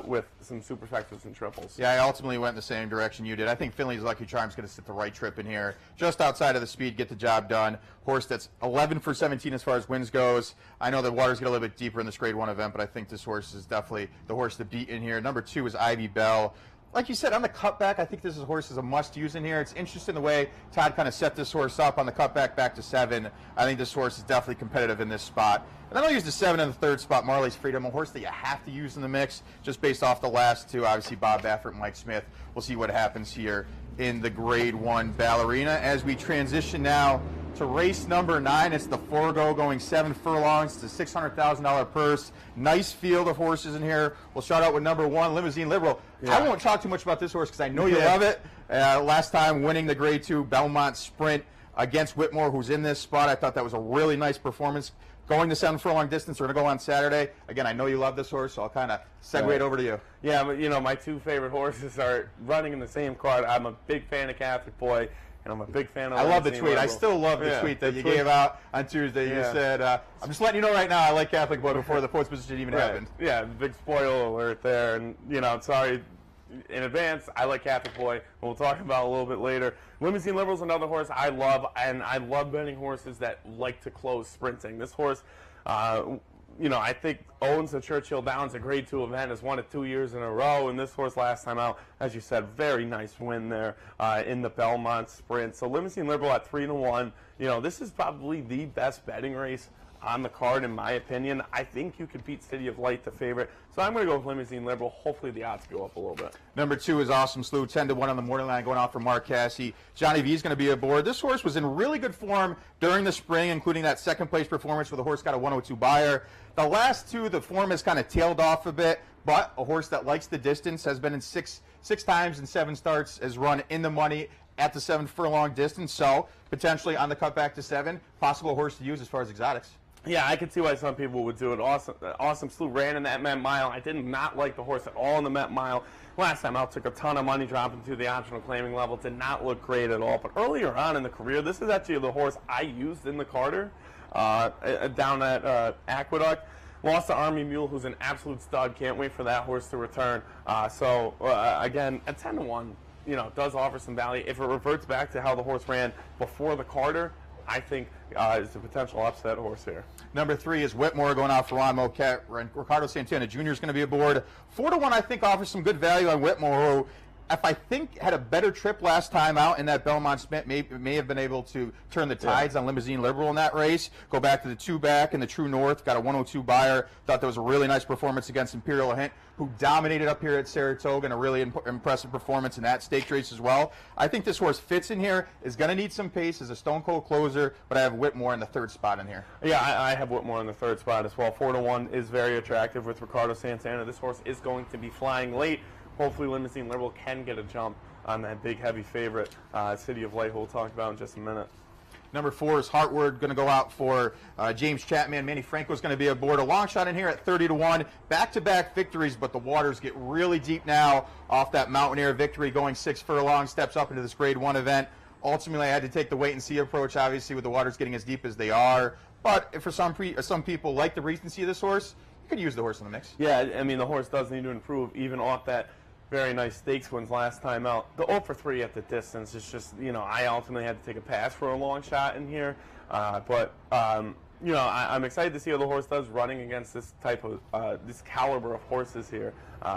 with some superfectas and triples. Yeah, I ultimately went in the same direction you did. I think Finley's Lucky Charm's going to sit the right trip in here, just outside of the speed, get the job done. Horse that's 11 for 17 as far as wins goes. I know the waters get a little bit deeper in this Grade 1 event, but I think this horse is definitely the horse to beat in here. Number 2 is Ivy Bell. Like you said, on the cutback, I think this horse is a must-use in here. It's interesting the way Todd kind of set this horse up on the cutback back to 7. I think this horse is definitely competitive in this spot. And then I'll use the 7 in the third spot, Marley's Freedom, a horse that you have to use in the mix, just based off the last 2, obviously Bob Baffert and Mike Smith. We'll see what happens here in the Grade 1 Ballerina. As we transition now to race number 9, it's the Forgo going 7 furlongs. It's a $600,000 purse. Nice field of horses in here. We'll start out with number 1, Limousine Liberal. Yeah. I won't talk too much about this horse because I know you love it. Last time winning the Grade 2 Belmont Sprint against Whitmore, who's in this spot. I thought that was a really nice performance. Going the 7 furlong distance, we're going to go on Saturday. Again, I know you love this horse, so I'll kind of segue it over to you. Yeah, but, you know, my 2 favorite horses are running in the same card. I'm a big fan of Catholic Boy, and I'm a big fan of... I love the tweet. Liberal. I still love the tweet that you gave out on Tuesday. You said, I'm just letting you know right now I like Catholic Boy before the post position even happened. Yeah, big spoiler alert there. And, you know, sorry in advance, I like Catholic Boy. We'll talk about a little bit later. Limousine Liberal is another horse I love, and I love betting horses that like to close sprinting. This horse... you know, I think owns the Churchill Downs, a Grade 2 event, has won it 2 years in a row, and this horse last time out, as you said, very nice win there in the Belmont Sprint. So Limousine Liberal at 3-1. You know, this is probably the best betting race on the card, in my opinion. I think you could beat City of Light, the favorite. So I'm going to go with Limousine Liberal. Hopefully the odds go up a little bit. Number 2 is Awesome Slew, 10-1 on the morning line, going off for Mark Casse. Johnny V is going to be aboard. This horse was in really good form during the spring, including that second-place performance where the horse got a 102 buyer. The last 2, the form has kind of tailed off a bit, but a horse that likes the distance, has been in six times in 7 starts, has run in the money at the 7 furlong distance. So potentially on the cutback to 7, possible horse to use as far as exotics. Yeah, I can see why some people would do it. Awesome Slew ran in that Met Mile. I did not like the horse at all in the Met Mile. Last time out, took a ton of money dropping to the optional claiming level. Did not look great at all. But earlier on in the career, this is actually the horse I used in the Carter down at Aqueduct. Lost to Army Mule, who's an absolute stud. Can't wait for that horse to return. Again, at 10-1, you know, does offer some value. If it reverts back to how the horse ran before the Carter, I think is a potential upset horse here. Number 3 is Whitmore going out for Ron Moquette. Ricardo Santana Jr. is going to be aboard. 4-1, I think, offers some good value on Whitmore, who, if I think had a better trip last time out in that Belmont Sprint, may have been able to turn the tides on Limousine Liberal in that race. Go back to the 2-back in the True North, got a 102 buyer. Thought that was a really nice performance against Imperial Hint, who dominated up here at Saratoga, and a really impressive performance in that stakes race as well. I think this horse fits in here, is going to need some pace as a stone cold closer, but I have Whitmore in the 3rd spot in here. Yeah, I have Whitmore in the 3rd spot as well. 4-1 is very attractive with Ricardo Santana. This horse is going to be flying late. Hopefully Limousine Liberal can get a jump on that big, heavy favorite, City of Light, who we'll talk about in just a minute. Number 4 is Heartward, going to go out for James Chapman. Manny Franco's going to be aboard. A long shot in here at 30-1. Back-to-back victories, but the waters get really deep now off that Mountaineer victory, going 6 furlongs, steps up into this Grade 1 event. Ultimately, I had to take the wait-and-see approach, obviously, with the waters getting as deep as they are. But if for some people like the recency of this horse, you could use the horse in the mix. Yeah, I mean, the horse does need to improve, even off that very nice stakes wins last time out. The 0 for 3 at the distance is just, I ultimately had to take a pass for a long shot in here. But I'm excited to see how the horse does running against this type of, this caliber of horses here.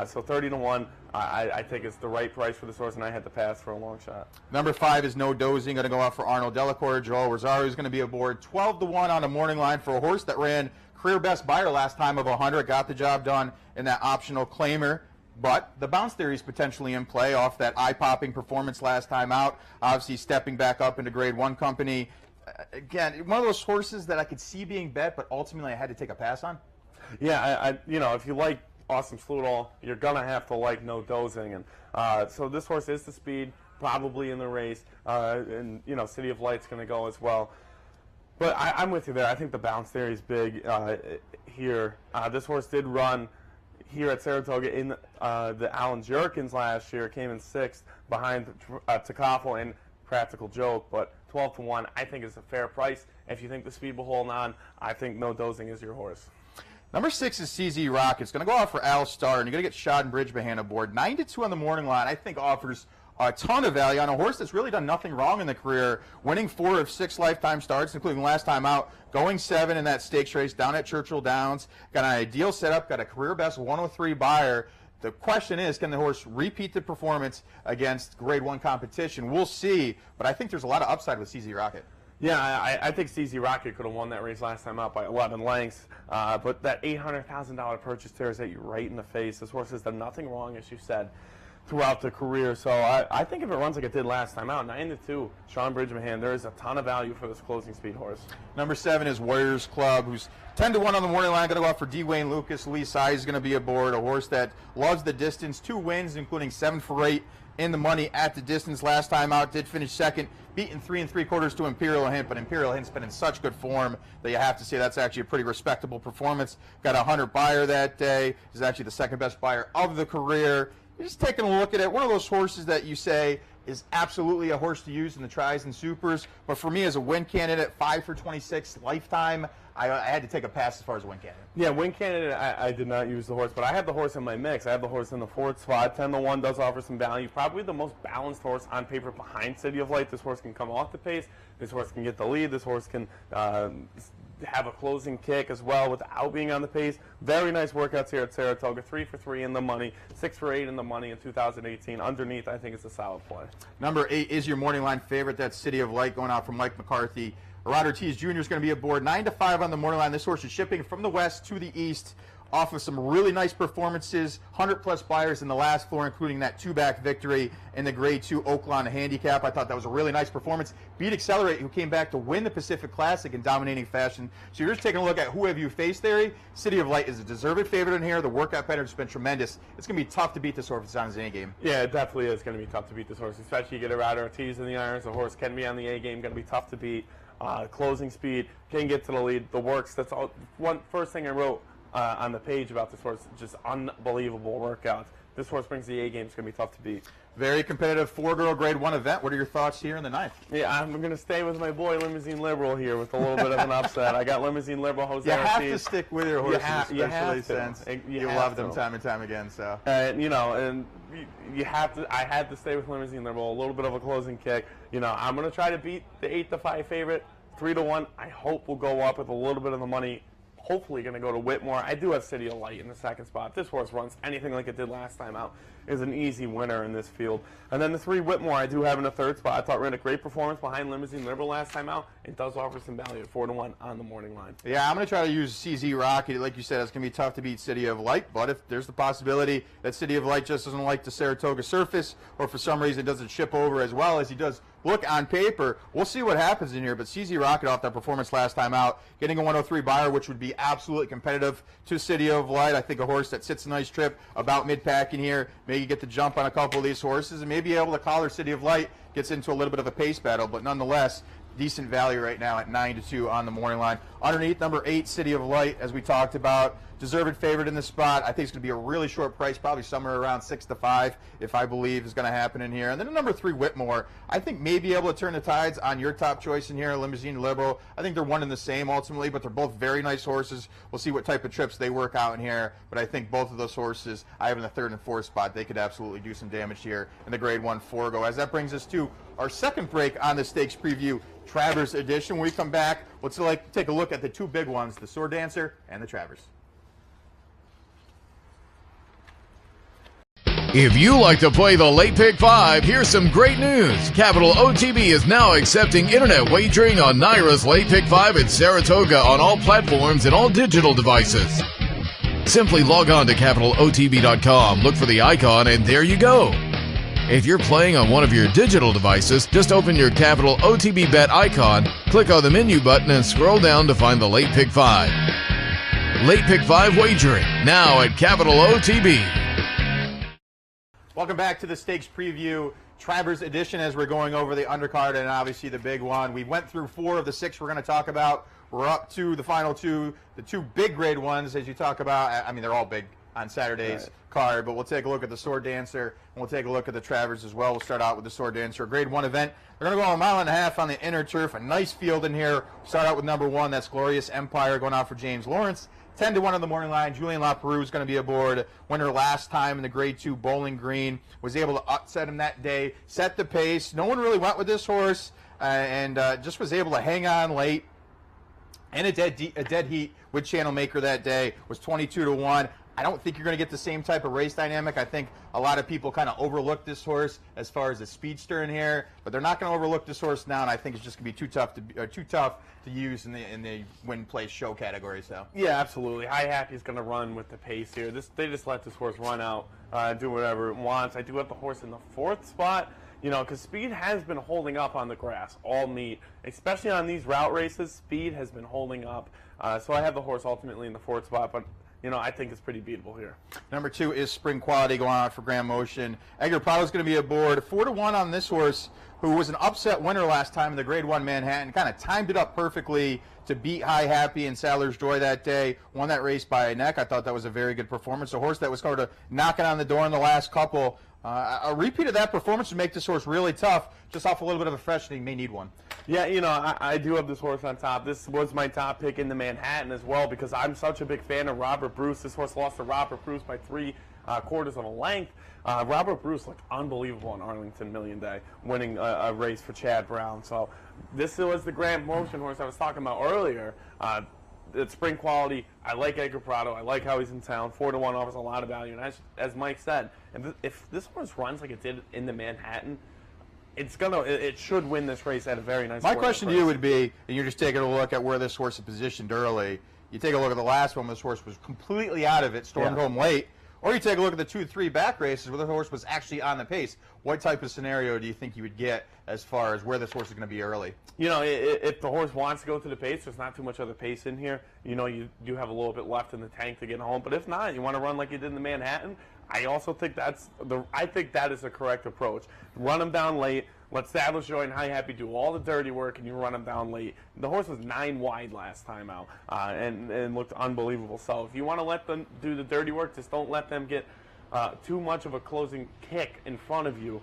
So 30-1, I think it's the right price for this horse, and I had to pass for a long shot. Number 5 is No Dozing, going to go out for Arnold Delacour. Joel Rosario is going to be aboard. 12-1 on the morning line for a horse that ran career best buyer last time of 100. Got the job done in that optional claimer. But the bounce theory is potentially in play off that eye-popping performance last time out. Obviously stepping back up into Grade 1 company. Again, one of those horses that I could see being bet, but ultimately I had to take a pass on. Yeah, if you like Awesome Sloodall, you're going to have to like No Dozing. And so this horse is the speed, probably in the race. And, City of Light's going to go as well. But I'm with you there. I think the bounce theory is big here. This horse did run here at Saratoga in the Alan Jerkins last year. Came in 6th behind Takafel and Practical Joke. But 12-1, I think is a fair price. If you think the speed will hold on, I think No Dozing is your horse. Number 6 is CZ Rock. It's going to go out for Al Star, and you're going to get Shad and Bridgebehan aboard. 9-2 on the morning line, I think offers a ton of value on a horse that's really done nothing wrong in the career, winning 4 of 6 lifetime starts, including last time out, going 7 in that stakes race down at Churchill Downs. Got an ideal setup, got a career best 103 buyer. The question is, can the horse repeat the performance against Grade 1 competition? We'll see, but I think there's a lot of upside with CZ Rocket. Yeah, I think CZ Rocket could have won that race last time out by 11 lengths. But that $800,000 purchase tears at you right in the face. This horse has done nothing wrong, as you said, throughout the career. So I think if it runs like it did last time out, 9-2, Sean Bridgman, there is a ton of value for this closing speed horse. Number 7 is Warriors Club, who's 10-1 on the morning line. Going to go out for D. Wayne Lucas. Lee Sy is going to be aboard, a horse that loves the distance. 2 wins, including 7 for 8 in the money at the distance last time out. Did finish 2nd, beaten 3 3/4 to Imperial Hint, but Imperial Hint's been in such good form that you have to say that's actually a pretty respectable performance. Got a 100 buyer that day. He's actually the 2nd best buyer of the career. You're just taking a look at it. One of those horses that you say is absolutely a horse to use in the tries and supers, but for me as a win candidate, 5 for 26 lifetime, I had to take a pass as far as a win candidate. Yeah, win candidate, I did not use the horse, but I have the horse in my mix. I have the horse in the 4th spot. 10-1 does offer some value. Probably the most balanced horse on paper behind City of Light. This horse can come off the pace. This horse can get the lead. This horse can have a closing kick as well without being on the pace. Very nice workouts here at Saratoga. 3 for 3 in the money. 6 for 8 in the money in 2018. Underneath, I think it's a solid play. Number 8 is your morning line favorite. That's City of Light, going out from Mike McCarthy. Rod Ortiz Jr. is going to be aboard. 9-5 on the morning line. This horse is shipping from the west to the east off of some really nice performances. 100-plus buyers in the last 4, including that 2-back victory in the Grade 2 Oaklawn Handicap. I thought that was a really nice performance. Beat Accelerate, who came back to win the Pacific Classic in dominating fashion. So you're just taking a look at who have you faced there. City of Light is a deserved favorite in here. The workout pattern has been tremendous. It's going to be tough to beat this horse if it's on his A game. Yeah, it definitely is going to be tough to beat this horse, especially you get a Rod Ortiz in the irons. The horse can be on the A game, going to be tough to beat. Closing speed, can get to the lead, the works. That's all. First thing I wrote on the page about this horse, just unbelievable workouts. This horse brings the A game. It's going to be tough to beat. Very competitive 4-girl Grade 1 event. What are your thoughts here in the 9th? Yeah, I'm going to stay with my boy Limousine Liberal here with a little bit of an upset. I got Limousine Liberal, Jose You have Ortiz. to stick with your horses, especially since you have love them to. time and time again. So, and you have to. I had to stay with Limousine Liberal. A little bit of a closing kick. I'm going to try to beat the 8-5 favorite. 3-1. I hope will go up with a little bit of the money. Hopefully going to go to Whitmore. I do have City of Light in the 2nd spot. If this horse runs anything like it did last time out, is an easy winner in this field. And then the 3 Whitmore I do have in the 3rd spot. I thought ran a great performance behind Limousine Liberal last time out. It does offer some value at 4-1 on the morning line. yeah, I'm going to try to use CZ Rocket. Like you said, it's going to be tough to beat City of Light, but if there's the possibility that City of Light just doesn't like the Saratoga surface, or for some reason doesn't ship over as well as he does look on paper, we'll see what happens in here. But CZ Rocket off that performance last time out, getting a 103 buyer, which would be absolutely competitive to City of Light. I think a horse that sits a nice trip about mid-pack in here, maybe get the jump on a couple of these horses, and maybe able to collar City of Light, gets into a little bit of a pace battle, but nonetheless, decent value right now at 9-2 on the morning line. Underneath, number 8, City of Light, as we talked about. Deserved favorite in this spot. I think it's going to be a really short price, probably somewhere around 6-5, if I believe is going to happen in here. And then number 3, Whitmore, I think may be able to turn the tides on your top choice in here, Limousine Liberal. I think they're one and the same ultimately, but they're both very nice horses. We'll see what type of trips they work out in here, but I think both of those horses I have in the 3rd and 4th spot. They could absolutely do some damage here in the Grade 1 Forego. As that brings us to our second break on the stakes preview, Travers edition. When we come back, let's take a look at the 2 big ones, the Sword Dancer and the Travers. If you like to play the Late Pick 5, here's some great news. Capital OTB is now accepting internet wagering on NYRA's Late Pick 5 at Saratoga on all platforms and all digital devices. Simply log on to capitalotb.com, look for the icon, and there you go. If you're playing on one of your digital devices, just open your Capital OTB Bet icon, click on the menu button, and scroll down to find the Late Pick 5. Late Pick 5 wagering, now at Capital OTB. Welcome back to the stakes preview, Travers edition, as we're going over the undercard and obviously the big one. We went through 4 of the 6 we're going to talk about. We're up to the final 2, the 2 big grade ones, as you talk about. I mean, they're all big on Saturday's card, but we'll take a look at the Sword Dancer, and we'll take a look at the Travers as well. We'll start out with the Sword Dancer, a Grade 1 event. They're going to go 1.5 miles on the inner turf, a nice field in here. Start out with number 1, that's Glorious Empire, going out for James Lawrence. 10-1 on the morning line. Julian LaPerouse is going to be aboard. Winner last time in the Grade 2 Bowling Green. Was able to upset him that day. Set the pace. No one really went with this horse, and just was able to hang on late. And a dead heat with Channel Maker that day. Was 22-1. I don't think you're going to get the same type of race dynamic. I think a lot of people kind of overlook this horse as far as the speedster in here, but they're not going to overlook this horse now, and I think it's just going to be too tough to use in the win, place, show category. So yeah, absolutely. High Happy's going to run with the pace here. They just let this horse run out, do whatever it wants. I do have the horse in the 4th spot, because speed has been holding up on the grass all meet, especially on these route races. Speed has been holding up, so I have the horse ultimately in the 4th spot, but I think it's pretty beatable here. Number 2 is Spring Quality, going out for Grand Motion. Edgar Prado is going to be aboard. 4-1 on this horse, who was an upset winner last time in the Grade 1 Manhattan. Kind of timed it up perfectly to beat High Happy and Sadler's Joy that day. Won that race by a neck. I thought that was a very good performance. A horse that was sort of knocking on the door in the last couple. A repeat of that performance would make this horse really tough, just off a little bit of a freshening. He may need one. Yeah, I do have this horse on top. This was my top pick in the Manhattan as well, because I'm such a big fan of Robert Bruce. This horse lost to Robert Bruce by 3/4 of a length. Robert Bruce looked unbelievable on Arlington Million Day, winning a race for Chad Brown. So this was the Grand Motion horse I was talking about earlier. It's Spring Quality. I like Edgar Prado. I like how he's in town. 4-1 offers a lot of value. And as Mike said, if this horse runs like it did in the Manhattan, it should win this race at a very nice. My question to you would be, and you're just taking a look at where this horse is positioned early. You take a look at the last one, this horse was completely out of it, stormed home late. Or you take a look at the 2-3 back races where the horse was actually on the pace. What type of scenario do you think you would get as far as where this horse is going to be early? If the horse wants to go to the pace, there's not too much other pace in here. You do have a little bit left in the tank to get home. But if not, you want to run like you did in the Manhattan, I also think that is the correct approach. Run them down late. Let Sadler's Joy and High Happy do all the dirty work, and you run them down late. The horse was 9 wide last time out, and looked unbelievable. So if you want to let them do the dirty work, just don't let them get too much of a closing kick in front of you.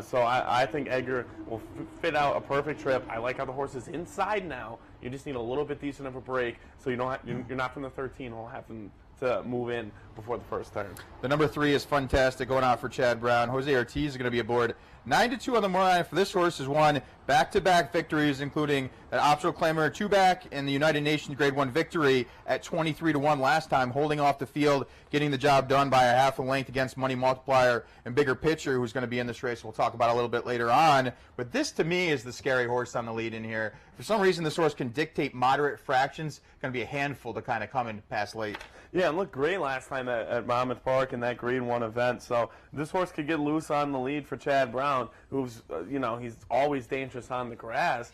So I think Edgar will fit out a perfect trip. I like how the horse is inside now. You just need a little bit decent of a break, so you're not from the 13. We'll have them to move in before the first turn. The number 3 is Fantastic, going out for Chad Brown. Jose Ortiz is going to be aboard. 9-2 on the morning line for this horse. Has won back-to-back victories, including an optional claimer 2-back in the United Nations Grade 1 victory at 23-1 last time, holding off the field, getting the job done by a half a length against Money Multiplier and Bigger Pitcher, who's going to be in this race. We'll talk about a little bit later on. But this, to me, is the scary horse on the lead in here. For some reason, this horse can dictate moderate fractions. Going to be a handful to kind of come in past late. Yeah, it looked great last time at Monmouth Park in that Grade 1 event. So this horse could get loose on the lead for Chad Brown, who's, he's always dangerous on the grass.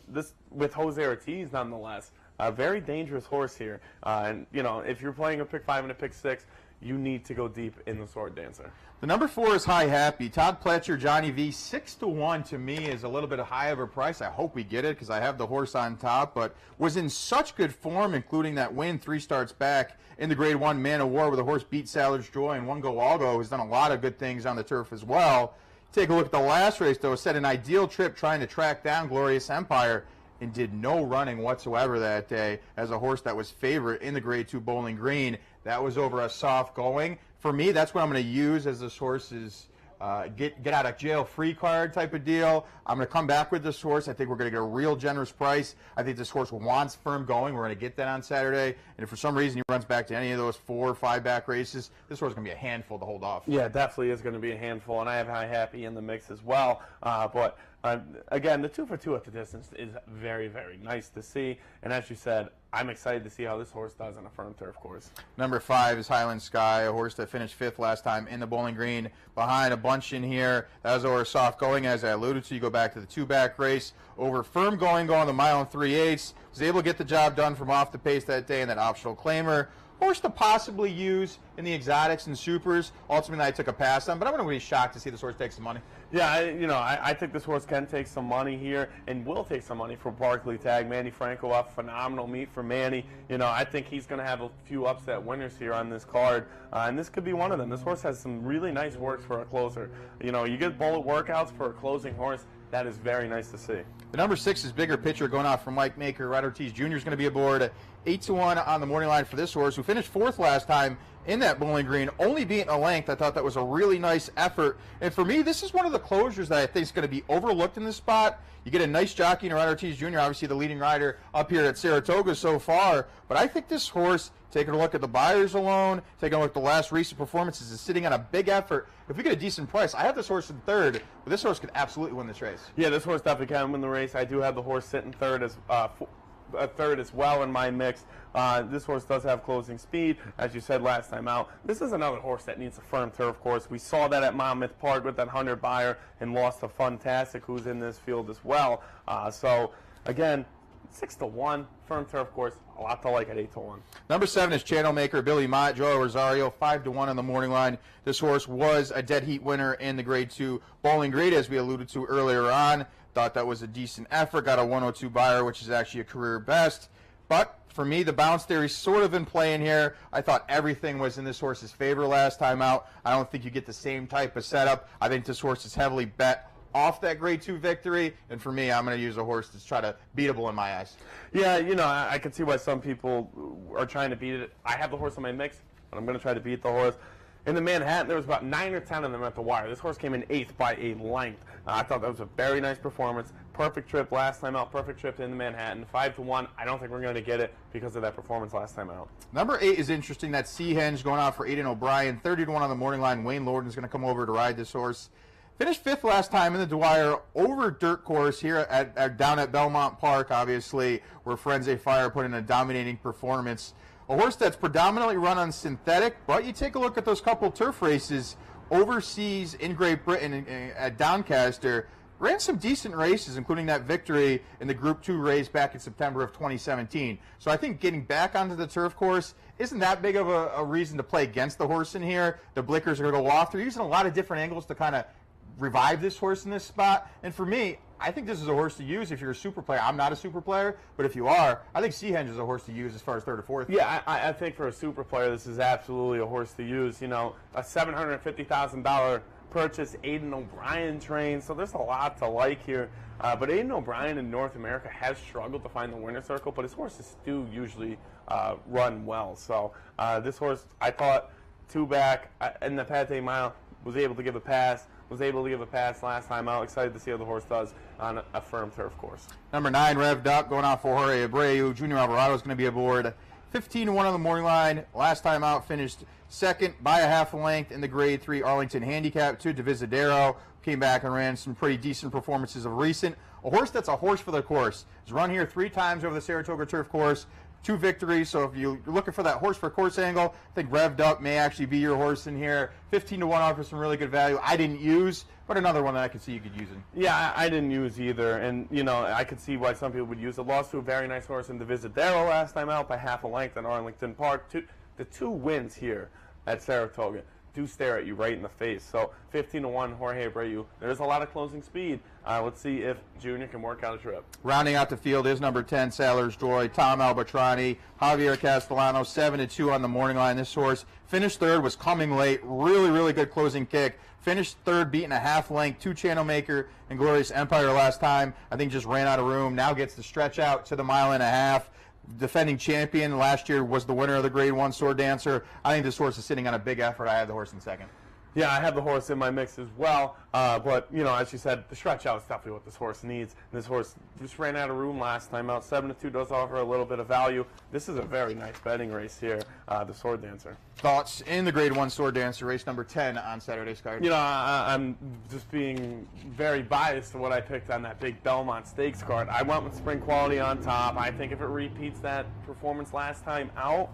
This with Jose Ortiz, nonetheless, a very dangerous horse here. And if you're playing a pick 5 and a pick 6, you need to go deep in the Sword Dancer. The number 4 is High Happy. Todd Pletcher, Johnny V, 6-1 to me is a little bit high of a price. I hope we get it because I have the horse on top, but was in such good form, including that win 3 starts back in the Grade 1 Man of War where the horse beat Salvage Joy, and One Go Algo has done a lot of good things on the turf as well. Take a look at the last race, though. Set an ideal trip trying to track down Glorious Empire and did no running whatsoever that day as a horse that was favorite in the Grade 2 Bowling Green. That was over a soft going. For me, that's what I'm going to use as this horse's get out of jail free card type of deal. I'm going to come back with this horse. I think we're going to get a real generous price. I think this horse wants firm going. We're going to get that on Saturday. And if for some reason he runs back to any of those 4 or 5 back races, this horse is going to be a handful to hold off. Yeah, definitely is going to be a handful, and I have High Happy in the mix as well. But again, the 2 for 2 at the distance is very, very nice to see. And as you said, I'm excited to see how this horse does on a firm turf course. Number 5 is Highland Sky, a horse that finished 5th last time in the Bowling Green. Behind a bunch in here. That was over soft going, as I alluded to. You go back to the 2-back race. Over firm going the mile and 3/8. Was able to get the job done from off the pace that day in that optional claimer. Horse to possibly use in the exotics and supers. Ultimately, I took a pass on, but I'm going to be shocked to see this horse take some money. Yeah, I think this horse can take some money here and will take some money for Barkley Tag. Manny Franco up, phenomenal meet for Manny. I think he's going to have a few upset winners here on this card, and this could be one of them. This horse has some really nice works for a closer. You get bullet workouts for a closing horse. That is very nice to see. The number 6 is Bigger Picture going off from Mike Maker. Rod Ortiz Jr. is going to be aboard. 8-1 on the morning line for this horse, who finished 4th last time in that Bowling Green, only beating a length. I thought that was a really nice effort. And for me, this is one of the closures that I think is going to be overlooked in this spot. You get a nice jockey in Rod Ortiz Jr., obviously the leading rider up here at Saratoga so far. But I think this horse, taking a look at the buyers alone, taking a look at the last recent performances, is sitting on a big effort. If we get a decent price, I have this horse in 3rd, but this horse could absolutely win this race. Yeah, this horse definitely can win the race. I do have the horse sitting 3rd as well in my mix. This horse does have closing speed, as you said last time out. This is another horse that needs a firm turf course. We saw that at Monmouth Park with that 100 buyer and lost to Funtastic, who's in this field as well. So again, 6-1 firm turf course, a lot to like at 8-1. Number 7 is Channel Maker Billy Mott, Joe Rosario, 5-1 on the morning line. This horse was a dead heat winner in the Grade 2 Bowling Green, as we alluded to earlier on. Thought that was a decent effort. Got a 102 buyer, which is actually a career best. But for me, the bounce theory sort of in play in here. I thought everything was in this horse's favor last time out. I don't think you get the same type of setup. I think this horse is heavily bet off that Grade 2 victory, and for me, I'm going to use a horse that's try to beatable in my eyes. Yeah, I can see why some people are trying to beat it. I have the horse in my mix, but I'm going to try to beat the horse. In the Manhattan, there was about 9 or 10 of them at the wire. This horse came in 8th by a length. I thought that was a very nice performance. Perfect trip last time out. Perfect trip in the Manhattan. 5-1. I don't think we're going to get it because of that performance last time out. Number 8 is interesting. That's Seahenge going out for Aiden O'Brien. 30-1 on the morning line. Wayne Lorden is going to come over to ride this horse. Finished 5th last time in the Dwyer over dirt course here down at Belmont Park, obviously, where Frenzy Fire put in a dominating performance. A horse that's predominantly run on synthetic, but you take a look at those couple turf races overseas in Great Britain at Doncaster, ran some decent races, including that victory in the Group 2 race back in September of 2017. So I think getting back onto the turf course isn't that big of a reason to play against the horse in here. The blickers are going to go off. They're using a lot of different angles to kind of revive this horse in this spot. And for me, I think this is a horse to use if you're a super player. I'm not a super player, but if you are, I think Seahenge is a horse to use as far as 3rd or 4th. Yeah, I think for a super player, this is absolutely a horse to use. A $750,000 purchase, Aiden O'Brien trained, so there's a lot to like here. But Aiden O'Brien in North America has struggled to find the winner's circle, but his horses do usually run well. So this horse, I thought, 2-back in the Pate Mile, was able to give a pass. Last time out. Excited to see how the horse does on a firm turf course. Number 9, revved up, going off for Jorge Abreu. Junior Alvarado is going to be aboard. 15-1 on the morning line. Last time out, finished 2nd by a half a length in the Grade 3 Arlington Handicap to Divisadero. Came back and ran some pretty decent performances of recent. A horse that's a horse for the course. Has run here 3 times over the Saratoga turf course. 2 victories, so if you're looking for that horse for course angle, I think Revved Up may actually be your horse in here. 15-1 offers some really good value. I didn't use, but another one that I could see you could use it. Yeah, I didn't use either, and I could see why some people would use it. Lost to a very nice horse in Divisadero last time out by half a length in Arlington Park. The 2 wins here at Saratoga do stare at you right in the face. So 15-1 Jorge Abreu. There's a lot of closing speed. Let's see if Junior can work out a trip. Rounding out the field is number 10, Sailor's Joy, Tom Albatrani, Javier Castellano, 7-2 on the morning line. This horse finished third, was coming late, really, really good closing kick. Finished third, beating a half length, 2 Channel Maker and Glorious Empire last time. I think just ran out of room. Now gets to stretch out to the 1.5 miles. Defending champion last year, was the winner of the Grade 1 Sword Dancer. I think this horse is sitting on a big effort. I have the horse in second. Yeah, I have the horse in my mix as well. But, you know, as you said, the stretch out is definitely what this horse needs. This horse just ran out of room last time out. 7-2 does offer a little bit of value. This is a very nice betting race here, the Sword Dancer. Thoughts in the Grade 1 Sword Dancer, race number 10 on Saturday's card? You know, I'm just being very biased to what I picked on that big Belmont Stakes card. I went with Spring Quality on top. I think if it repeats that performance last time out,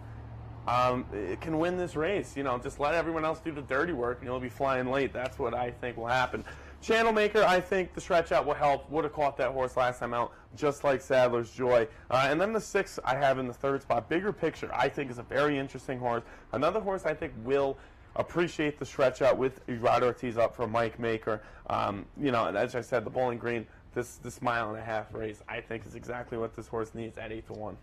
it can win this race. You know, just let everyone else do the dirty work and you'll be flying late. That's what I think will happen. Channel Maker, I think the stretch out will help. Would have caught that horse last time out, just like Sadler's Joy. And then the 6 I have in the third spot, Bigger Picture, I think is a very interesting horse. Another horse I think will appreciate the stretch out with Rod Ortiz up for Mike Maker. You know, and as I said, the Bowling Green, this 1.5 mile race, I think is exactly what this horse needs at 8-1.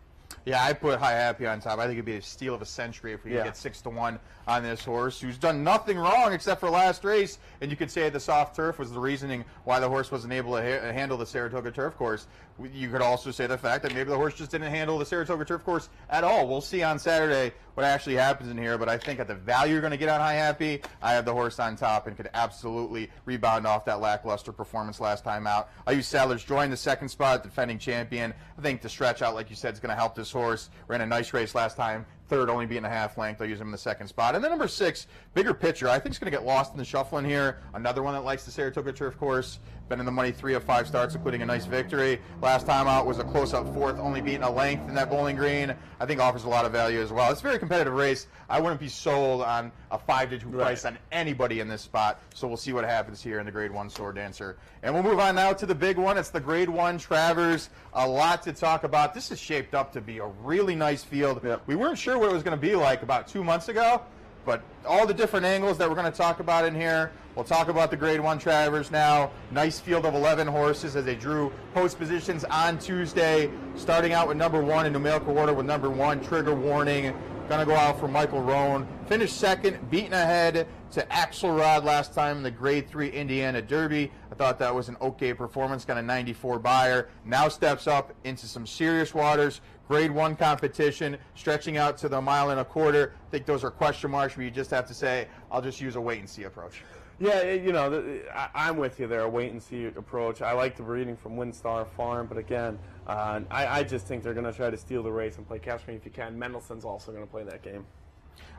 Yeah, I put High Happy on top. I think it'd be a steal of a century if we could get 6-1 on this horse, who's done nothing wrong except for last race. And you could say the soft turf was the reasoning why the horse wasn't able to handle the Saratoga turf course. You could also say the fact that maybe the horse just didn't handle the Saratoga turf course at all. We'll see on Saturday what actually happens in here. But I think at the value you're going to get on High Happy, I have the horse on top and could absolutely rebound off that lackluster performance last time out. I use Sadler's Joy in the second spot, defending champion. I think the stretch out, like you said, is going to help this horse. Ran a nice race last time. Third, only being a half length. I'll use him in the second spot. And then number 6, Bigger Picture. I think it's going to get lost in the shuffling here. Another one that likes the Saratoga turf course. Been in the money 3 of 5 starts, including a nice victory. Last time out was a close-up 4th, only beating a length in that Bowling Green. I think offers a lot of value as well. It's a very competitive race. I wouldn't be sold on a 5-2 price on anybody in this spot. So we'll see what happens here in the Grade 1 Sword Dancer. And we'll move on now to the big one. It's the Grade 1 Travers. A lot to talk about. This is shaped up to be a really nice field. Yep. We weren't sure what it was going to be like about 2 months ago, but all the different angles that we're going to talk about in here. We'll talk about the Grade 1 Travers now. Nice field of 11 horses as they drew post positions on Tuesday. Starting out with number 1 in numerical order with number 1, Trigger Warning. Going to go out for Michael Roan. Finished second, beaten ahead to Axelrod last time in the Grade 3 Indiana Derby. I thought that was an okay performance, got a 94 buyer. Now steps up into some serious waters. Grade 1 competition, stretching out to the 1.25 miles. I think those are question marks where you just have to say, I'll just use a wait-and-see approach. Yeah, you know, I'm with you there, a wait-and-see approach. I like the breeding from Windstar Farm, but again, I just think they're going to try to steal the race and play Catch Me If You Can. Mendelssohn's also going to play that game.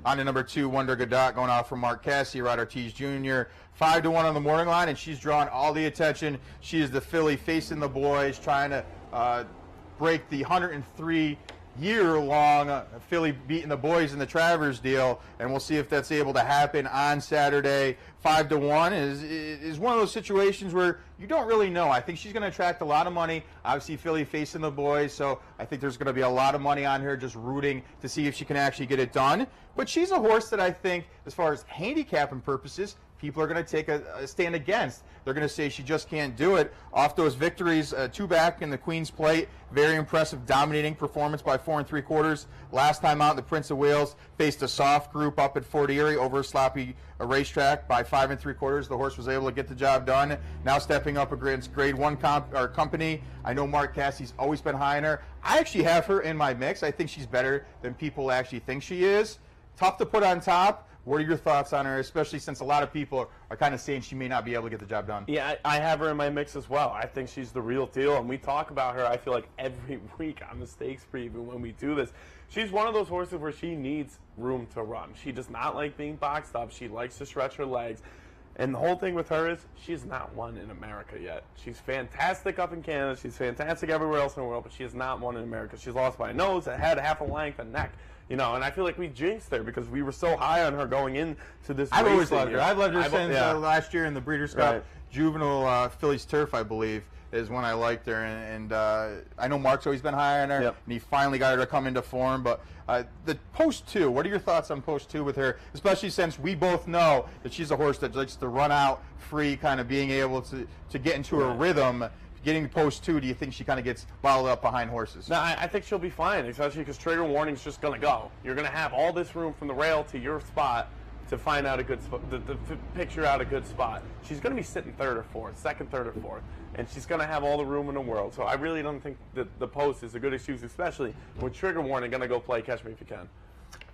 On to number 2, Wonder Godot, going out for Mark Cassidy, Rod Ortiz Jr. 5-1 on the morning line, and she's drawn all the attention. She is the filly facing the boys, trying to break the 103-year-long filly beating the boys in the Travers deal, and we'll see if that's able to happen on Saturday. 5-1 is one of those situations where you don't really know. I think she's going to attract a lot of money. Obviously, filly facing the boys, so I think there's going to be a lot of money on her just rooting to see if she can actually get it done. But she's a horse that I think, as far as handicapping purposes, people are going to take a stand against. They're going to say she just can't do it. Off those victories, 2 back in the Queen's Plate, very impressive, dominating performance by 4 3/4. Last time out, the Prince of Wales faced a soft group up at Fort Erie over a sloppy racetrack by 5 3/4. The horse was able to get the job done. Now stepping up against Grade 1 company. I know Mark Cassie's always been high on her. I actually have her in my mix. I think she's better than people actually think she is. Tough to put on top. What are your thoughts on her, especially since a lot of people are kind of saying she may not be able to get the job done? Yeah, I have her in my mix as well. I think she's the real deal, and we talk about her, I feel like, every week on the stakes preview when we do this. She's one of those horses where she needs room to run. She does not like being boxed up. She likes to stretch her legs. And the whole thing with her is she's not won in America yet. She's fantastic up in Canada. She's fantastic everywhere else in the world, but she has not won in America. She's lost by a nose, a head, half a length, a neck. You know, and I feel like we jinxed her because we were so high on her going into this. I've always loved year. her. I've loved her since last year in the Breeders' Cup. Right. juvenile Phillies Turf, I believe, is when I liked her, and I know Mark's always been high on her, Yep. and he finally got her to come into form. But the Post 2, what are your thoughts on Post 2 with her, especially since we both know that she's a horse that likes to run out free, kind of being able to get into her rhythm. Getting Post 2, do you think she kind of gets bottled up behind horses? No, I think she'll be fine, especially because Trigger Warning's just going to go. You're going to have all this room from the rail to your spot to find out a good spot, to picture out a good spot. She's going to be sitting third or fourth, second, third, or fourth, and she's going to have all the room in the world. So I really don't think that the Post is a good excuse, especially with Trigger Warning going to go play Catch Me If You Can.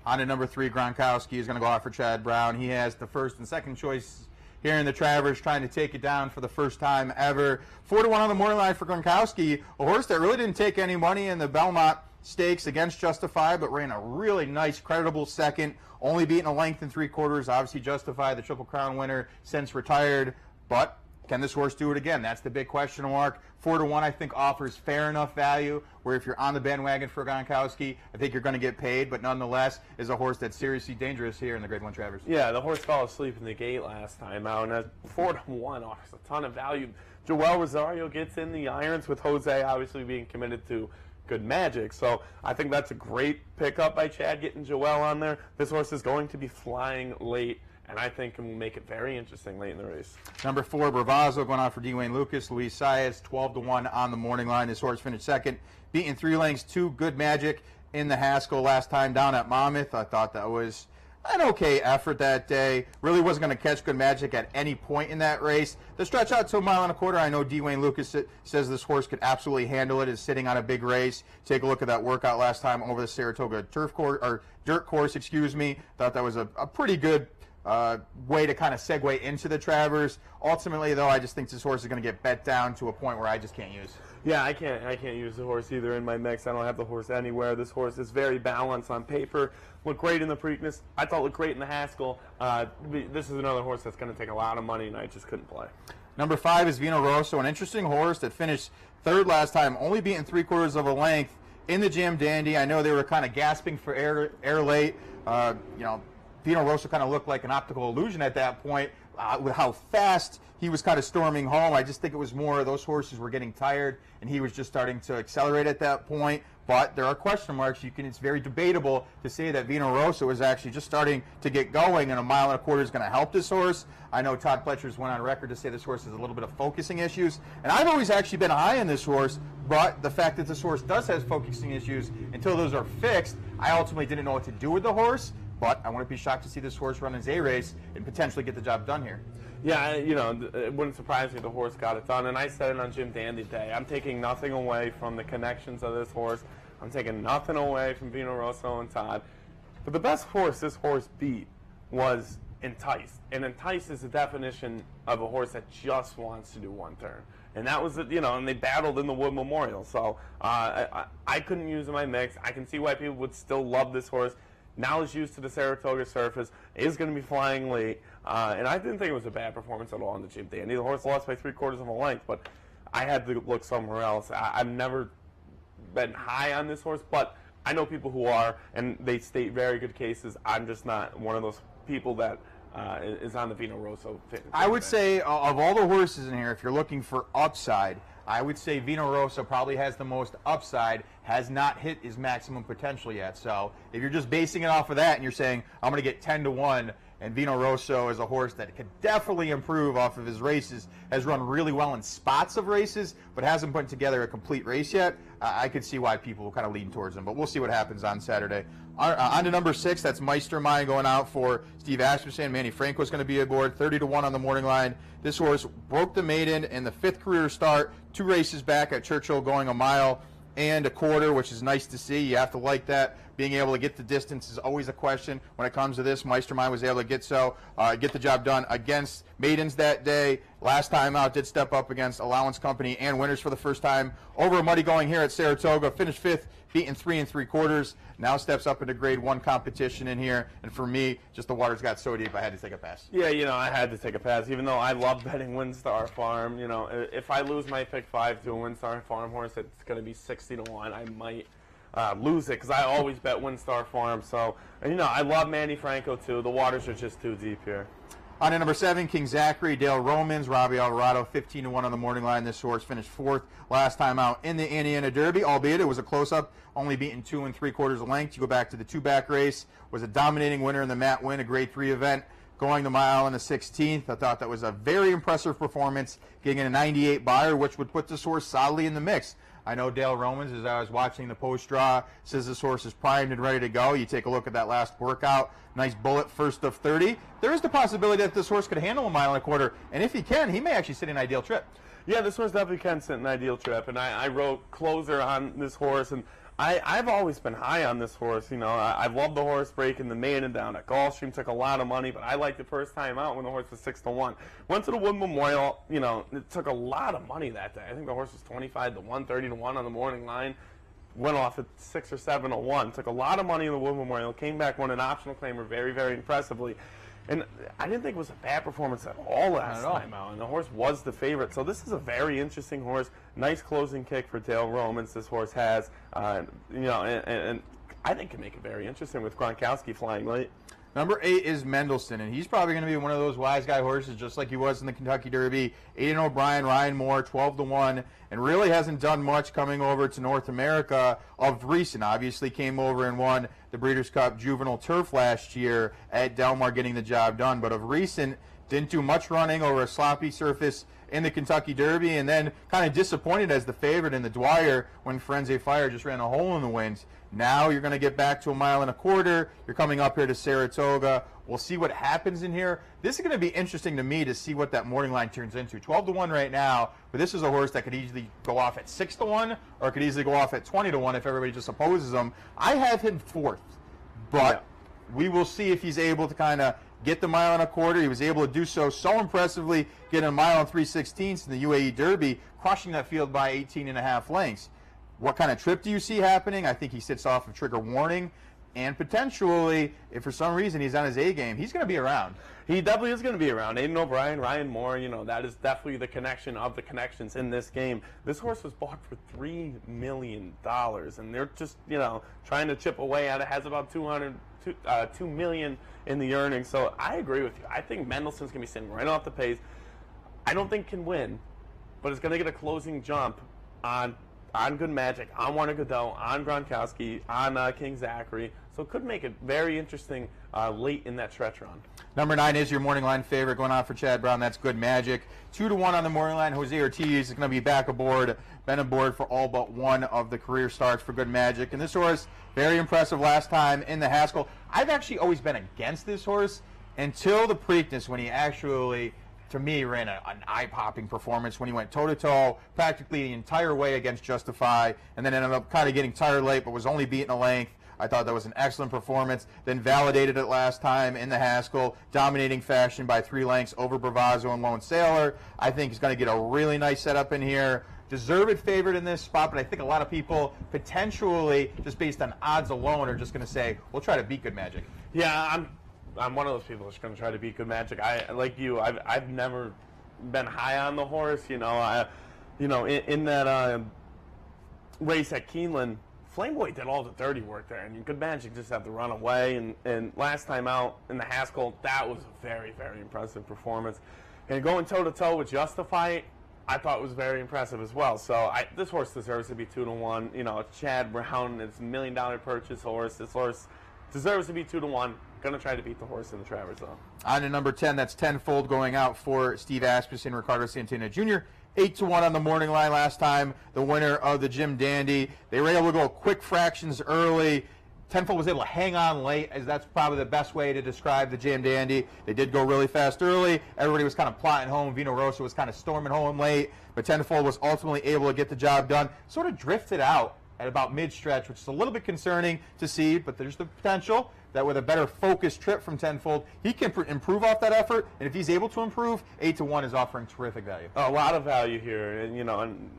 On to number 3, Gronkowski is going to go out for Chad Brown. He has the first and second choice here in the Travers, trying to take it down for the first time ever. 4-1 on the morning line for Gronkowski, a horse that really didn't take any money in the Belmont Stakes against Justify, but ran a really nice, creditable second, only beating a length and 3/4. Obviously, Justify, the Triple Crown winner, since retired. But can this horse do it again? That's the big question mark. 4-1, I think, offers fair enough value, where if you're on the bandwagon for Gronkowski, I think you're going to get paid, but nonetheless is a horse that's seriously dangerous here in the Grade 1 Travers. Yeah, the horse fell asleep in the gate last time out, and 4-1 offers a ton of value. Joel Rosario gets in the irons with Jose obviously being committed to Good Magic, so I think that's a great pickup by Chad, getting Joel on there. This horse is going to be flying late, and I think can make it very interesting late in the race. Number 4, Bravazzo, going on for Dwayne Lucas. Luis Saez, 12-1 on the morning line. This horse finished second, beating 3 lengths to Good Magic in the Haskell last time down at Monmouth. I thought that was an okay effort that day. Really wasn't going to catch Good Magic at any point in that race. The stretch out to 1.25 miles, I know Dwayne Lucas says this horse could absolutely handle it, is sitting on a big race. Take a look at that workout last time over the Saratoga turf course, or dirt course, excuse me. Thought that was a pretty good way to kind of segue into the Travers. Ultimately, though, I just think this horse is going to get bet down to a point where I just can't use. Yeah, I can't use the horse either in my mix. I don't have the horse anywhere. This horse is very balanced on paper. Looked great in the Preakness. I thought looked great in the Haskell. This is another horse that's going to take a lot of money, and I just couldn't play. Number 5 is Vino Rosso, an interesting horse that finished third last time, only beating 3/4 of a length in the Jim Dandy. I know they were kind of gasping for air late. Vino Rosso kind of looked like an optical illusion at that point with how fast he was kind of storming home. I just think it was more those horses were getting tired, and he was just starting to accelerate at that point. But there are question marks. It's very debatable to say that Vino Rosso is actually just starting to get going, and 1.25 miles is going to help this horse. I know Todd Pletcher's went on record to say this horse has a little bit of focusing issues, and I've always actually been high on this horse, but the fact that this horse does have focusing issues, until those are fixed, I ultimately didn't know what to do with the horse. But I wouldn't be shocked to see this horse run his A race and potentially get the job done here. Yeah, it wouldn't surprise me if the horse got it done. And I said it on Jim Dandy Day. I'm taking nothing away from the connections of this horse. I'm taking nothing away from Vino Rosso and Todd. But the best horse this horse beat was Entice. And Entice is the definition of a horse that just wants to do one turn. And that was, and they battled in the Wood Memorial. So I couldn't use it in my mix. I can see why people would still love this horse. Now is used to the Saratoga surface, is going to be flying late, and I didn't think it was a bad performance at all in the Jim Dandy. The horse lost by 3/4 of a length, but I had to look somewhere else. I've never been high on this horse, but I know people who are, and they state very good cases. I'm just not one of those people that is on the Vino Rosso. I would say of all the horses in here, if you're looking for upside, I would say Vino Rosso probably has the most upside, has not hit his maximum potential yet. So if you're just basing it off of that and you're saying, I'm going to get 10-1, and Vino Rosso is a horse that could definitely improve off of his races, has run really well in spots of races, but hasn't put together a complete race yet, I could see why people will kind of lean towards him. But we'll see what happens on Saturday. On to number 6, that's Meistermine going out for Steve Asmussen. Manny Franco's going to be aboard, 30-1 on the morning line. This horse broke the maiden in the 5th career start, 2 races back at Churchill, going 1.25 miles, which is nice to see. You have to like that. Being able to get the distance is always a question when it comes to this. Meistermine was able to get the job done against maidens that day. Last time out, did step up against Allowance Company and winners for the first time over a muddy going here at Saratoga. Finished 5th, beaten 3 3/4. Now steps up into Grade 1 competition in here. And for me, just the waters got so deep, I had to take a pass. Yeah, I had to take a pass, even though I love betting WinStar Farm. If I lose my pick 5 to a WinStar Farm horse, it's going to be 60-1. I might lose it because I always bet WinStar Farm. So, I love Manny Franco too. The waters are just too deep here. On to number 7, King Zachary, Dale Romans, Robbie Alvarado, 15-1 on the morning line. This horse finished 4th last time out in the Indiana Derby, albeit it was a close-up, only beaten 2 3/4 length. You go back to the 2-back race, was a dominating winner in the Matt Winn, a grade 3 event, going the mile in the 16th. I thought that was a very impressive performance, getting a 98 buyer, which would put this horse solidly in the mix. I know Dale Romans, as I was watching the post-draw, says this horse is primed and ready to go. You take a look at that last workout, nice bullet, first of 30. There is the possibility that this horse could handle a 1.25 miles, and if he can, he may actually sit an Ideal Trip. Yeah, this horse definitely can sit an Ideal Trip, and I wrote closer on this horse, and I've always been high on this horse. You know, I love the horse breaking the maiden down at Gulfstream. Took a lot of money, but I liked the first time out when the horse was 6-1. Went to the Wood Memorial. You know, it took a lot of money that day. I think the horse was 25-1, 30-1 on the morning line. Went off at 6 or 7-1. Took a lot of money in the Wood Memorial. Came back, won an optional claimer very, very impressively. And I didn't think it was a bad performance at all last time out. And the horse was the favorite. So this is a very interesting horse. Nice closing kick for Dale Romans. This horse has, you know, and I think can make it very interesting with Gronkowski flying late. Number 8 is Mendelssohn, and he's probably going to be one of those wise guy horses, just like he was in the Kentucky Derby. Aidan O'Brien, Ryan Moore, 12-1, and really hasn't done much coming over to North America of recent. Obviously came over and won the Breeders' Cup Juvenile Turf last year at Del Mar, getting the job done. But of recent, didn't do much running over a sloppy surface in the Kentucky Derby, and then kind of disappointed as the favorite in the Dwyer when Firenze Fire just ran a hole in the wind. Now you're going to get back to a 1.25 miles. You're coming up here to Saratoga. We'll see what happens in here. This is going to be interesting to me to see what that morning line turns into. 12-1 right now, but this is a horse that could easily go off at 6-1 or could easily go off at 20-1 if everybody just opposes him. I have him 4th, but we will see if he's able to kind of get the 1.25 miles. He was able to do so impressively, get a 1 mile and 3/16 in the UAE Derby, crushing that field by 18.5 lengths. What kind of trip do you see happening? I think he sits off of Trigger Warning, and potentially, if for some reason he's on his A game, he's going to be around. He definitely is going to be around. Aidan O'Brien, Ryan Moore, you know, that is definitely the connection of the connections in this game. This horse was bought for $3 million, and they're just, you know, trying to chip away at it. Has about $2 million in the earnings. So I agree with you. I think Mendelssohn's going to be sitting right off the pace. I don't think can win, but it's going to get a closing jump on Good Magic, on Warner Godot, on Gronkowski, on King Zachary. So it could make it very interesting late in that stretch run. Number 9 is your morning line favorite, going on for Chad Brown. That's Good Magic. 2-1 on the morning line. Jose Ortiz is going to be back aboard, been aboard for all but one of the career starts for Good Magic. And this horse, very impressive last time in the Haskell. I've actually always been against this horse until the Preakness, when he actually, to me, ran an eye-popping performance when he went toe-to-toe practically the entire way against Justify, and then ended up kind of getting tired late but was only beaten a length. I thought that was an excellent performance. Then validated it last time in the Haskell, dominating fashion by 3 lengths over Bravazzo and Lone Sailor. I think he's going to get a really nice setup in here. Deserved favorite in this spot, but I think a lot of people potentially, just based on odds alone, are just going to say, we'll try to beat Good Magic. Yeah, I'm one of those people that's going to try to beat Good Magic. Like you, I've never been high on the horse. You know, in that race at Keeneland, Flameboy did all the dirty work there, and Good Magic just had to run away. And last time out in the Haskell, that was a very, very impressive performance. And going toe-to-toe with Justify, I thought was very impressive as well. So this horse deserves to be 2-1. You know, Chad Brown is $1 million purchase horse. This horse deserves to be 2-1. Going to try to beat the horse in the Travers zone. On to number 10, that's Tenfold, going out for Steve Asmussen, Ricardo Santana Jr. 8-1 on the morning line last time. The winner of the Jim Dandy. They were able to go quick fractions early. Tenfold was able to hang on late, as that's probably the best way to describe the Jim Dandy. They did go really fast early. Everybody was kind of plotting home. Vino Rosso was kind of storming home late, but Tenfold was ultimately able to get the job done. Sort of drifted out at about mid-stretch, which is a little bit concerning to see, but there's the potential that with a better focused trip from Tenfold, he can improve off that effort, and if he's able to improve, 8-1 is offering terrific value. A lot of value here, and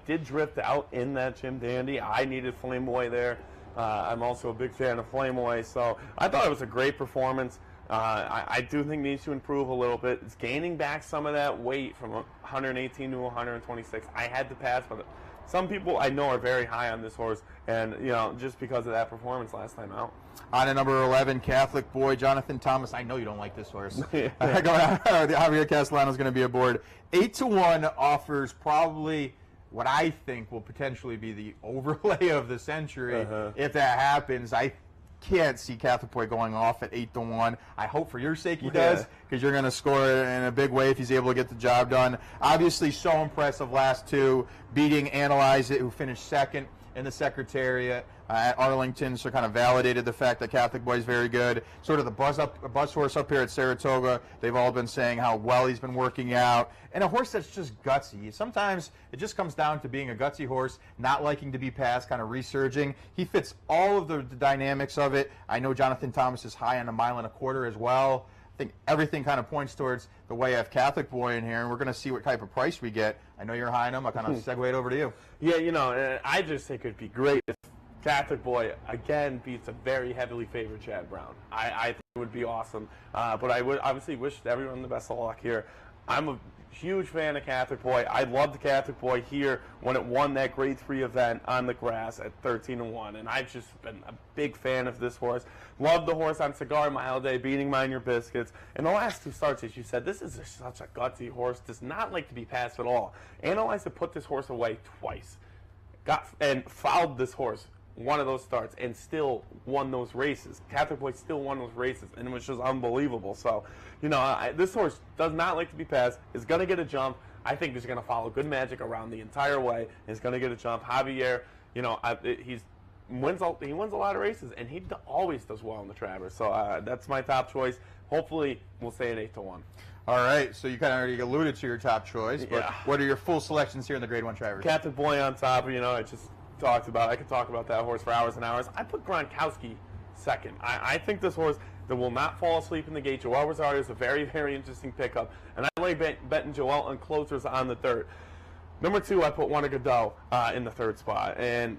did drift out in that Jim Dandy. I needed Flameboy there. I'm also a big fan of Flameboy, so I thought it was a great performance. I do think needs to improve a little bit. It's gaining back some of that weight from 118 to 126. I had to pass, but some people I know are very high on this horse, and just because of that performance last time out. On to number 11, Catholic Boy, Jonathan Thomas. I know you don't like this horse. Javier Castellano is going to be aboard. 8-1 offers probably what I think will potentially be the overlay of the century. If that happens, I can't see Catholic Boy going off at 8-1. I hope for your sake he does, because you're going to score it in a big way if he's able to get the job done. Obviously, so impressive last two, beating Analyze It, who finished second in the Secretariat at Arlington, so kind of validated the fact that Catholic Boy is very good. Sort of the buzz horse up here at Saratoga. They've all been saying how well he's been working out. And a horse that's just gutsy. Sometimes it just comes down to being a gutsy horse, not liking to be passed, kind of resurging. He fits all of the dynamics of it. I know Jonathan Thomas is high on a 1.25 miles as well. I think everything kind of points towards the way I have Catholic Boy in here, and we're going to see what type of price we get. I know you're high on him. I'll kind of segue it over to you. Yeah, I just think it'd be great if Catholic Boy again beats a very heavily favored Chad Brown. I think it would be awesome. But I would obviously wish everyone the best of luck here. I'm a huge fan of Catholic Boy. I loved the Catholic Boy here when it won that Grade 3 event on the grass at 13-1, and I've just been a big fan of this horse. Loved the horse on Cigar Mile Day, beating Mind Your Biscuits. In the last two starts, as you said, this is such a gutsy horse. Does not like to be passed at all. Analyze to put this horse away twice. And fouled this horse one of those starts and still won those races. Catholic Boy still won those races, and it was just unbelievable. So, this horse does not like to be passed. Is going to get a jump. I think he's going to follow Good Magic around the entire way. He's going to get a jump. Javier, he wins a lot of races, and he always does well in the Travers. So that's my top choice. Hopefully, we'll say an 8-1. All right, so you kind of already alluded to your top choice, but what are your full selections here in the Grade 1 Travers? Catholic Boy on top. I just talked about. I could talk about that horse for hours and hours. I put Gronkowski second. I think this horse that will not fall asleep in the gate. Joel Rosario is a very, very interesting pickup, and I lay betting Joel on closers on the third. Number 2, I put Wonder Godot in the third spot, and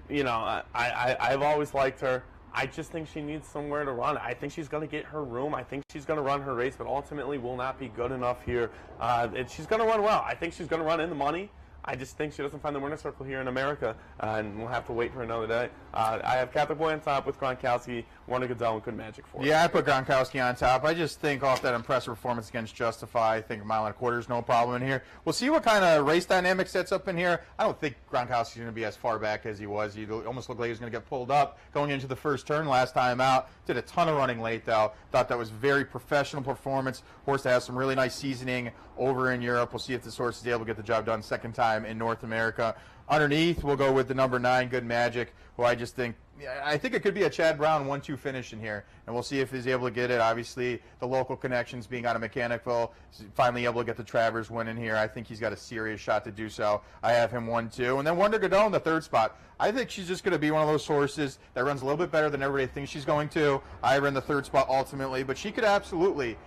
I've always liked her. I just think she needs somewhere to run. I think she's going to get her room. I think she's going to run her race, but ultimately will not be good enough here. And she's going to run well. I think she's going to run in the money. I just think she doesn't find the winner's circle here in America, and we'll have to wait for another day. I have Catholic Boy on top with Gronkowski, Wonder Godot, and Good Magic for it. Yeah, I put Gronkowski on top. I just think off that impressive performance against Justify, I think 1.25 miles is no problem in here. We'll see what kind of race dynamic sets up in here. I don't think Gronkowski's going to be as far back as he was. He almost looked like he was going to get pulled up going into the first turn last time out. Did a ton of running late, though. Thought that was very professional performance. Horse that has some really nice seasoning over in Europe. We'll see if this horse is able to get the job done second time in North America. Underneath, we'll go with the number 9, Good Magic, who I think it could be a Chad Brown 1-2 finish in here, and we'll see if he's able to get it. Obviously, the local connections being out of Mechanicville, finally able to get the Travers win in here. I think he's got a serious shot to do so. I have him 1-2. And then Wonder Godot in the third spot. I think she's just going to be one of those horses that runs a little bit better than everybody thinks she's going to. I have her in the third spot ultimately, but she could absolutely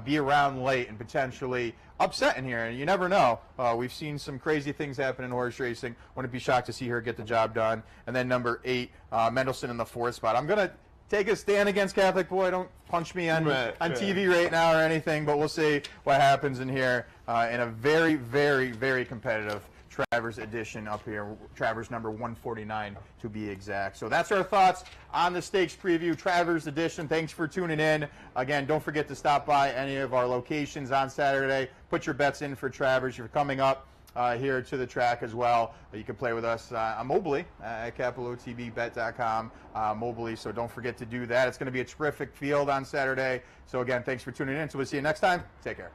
be around late and potentially upset in here, and you never know. We've seen some crazy things happen in horse racing. Wouldn't be shocked to see her get the job done. And then number 8, Mendelssohn in the fourth spot. I'm going to take a stand against Catholic Boy. Don't punch me on TV right now or anything, but we'll see what happens in here in a very, very, very competitive Travers edition up here, Travers number 149 to be exact. So that's our thoughts on the stakes preview, Travers edition. Thanks for tuning in. Again, don't forget to stop by any of our locations on Saturday. Put your bets in for Travers. You're coming up here to the track as well. You can play with us mobily at capitalotbbet.com mobily, so don't forget to do that. It's going to be a terrific field on Saturday. So again, thanks for tuning in. So we'll see you next time. Take care.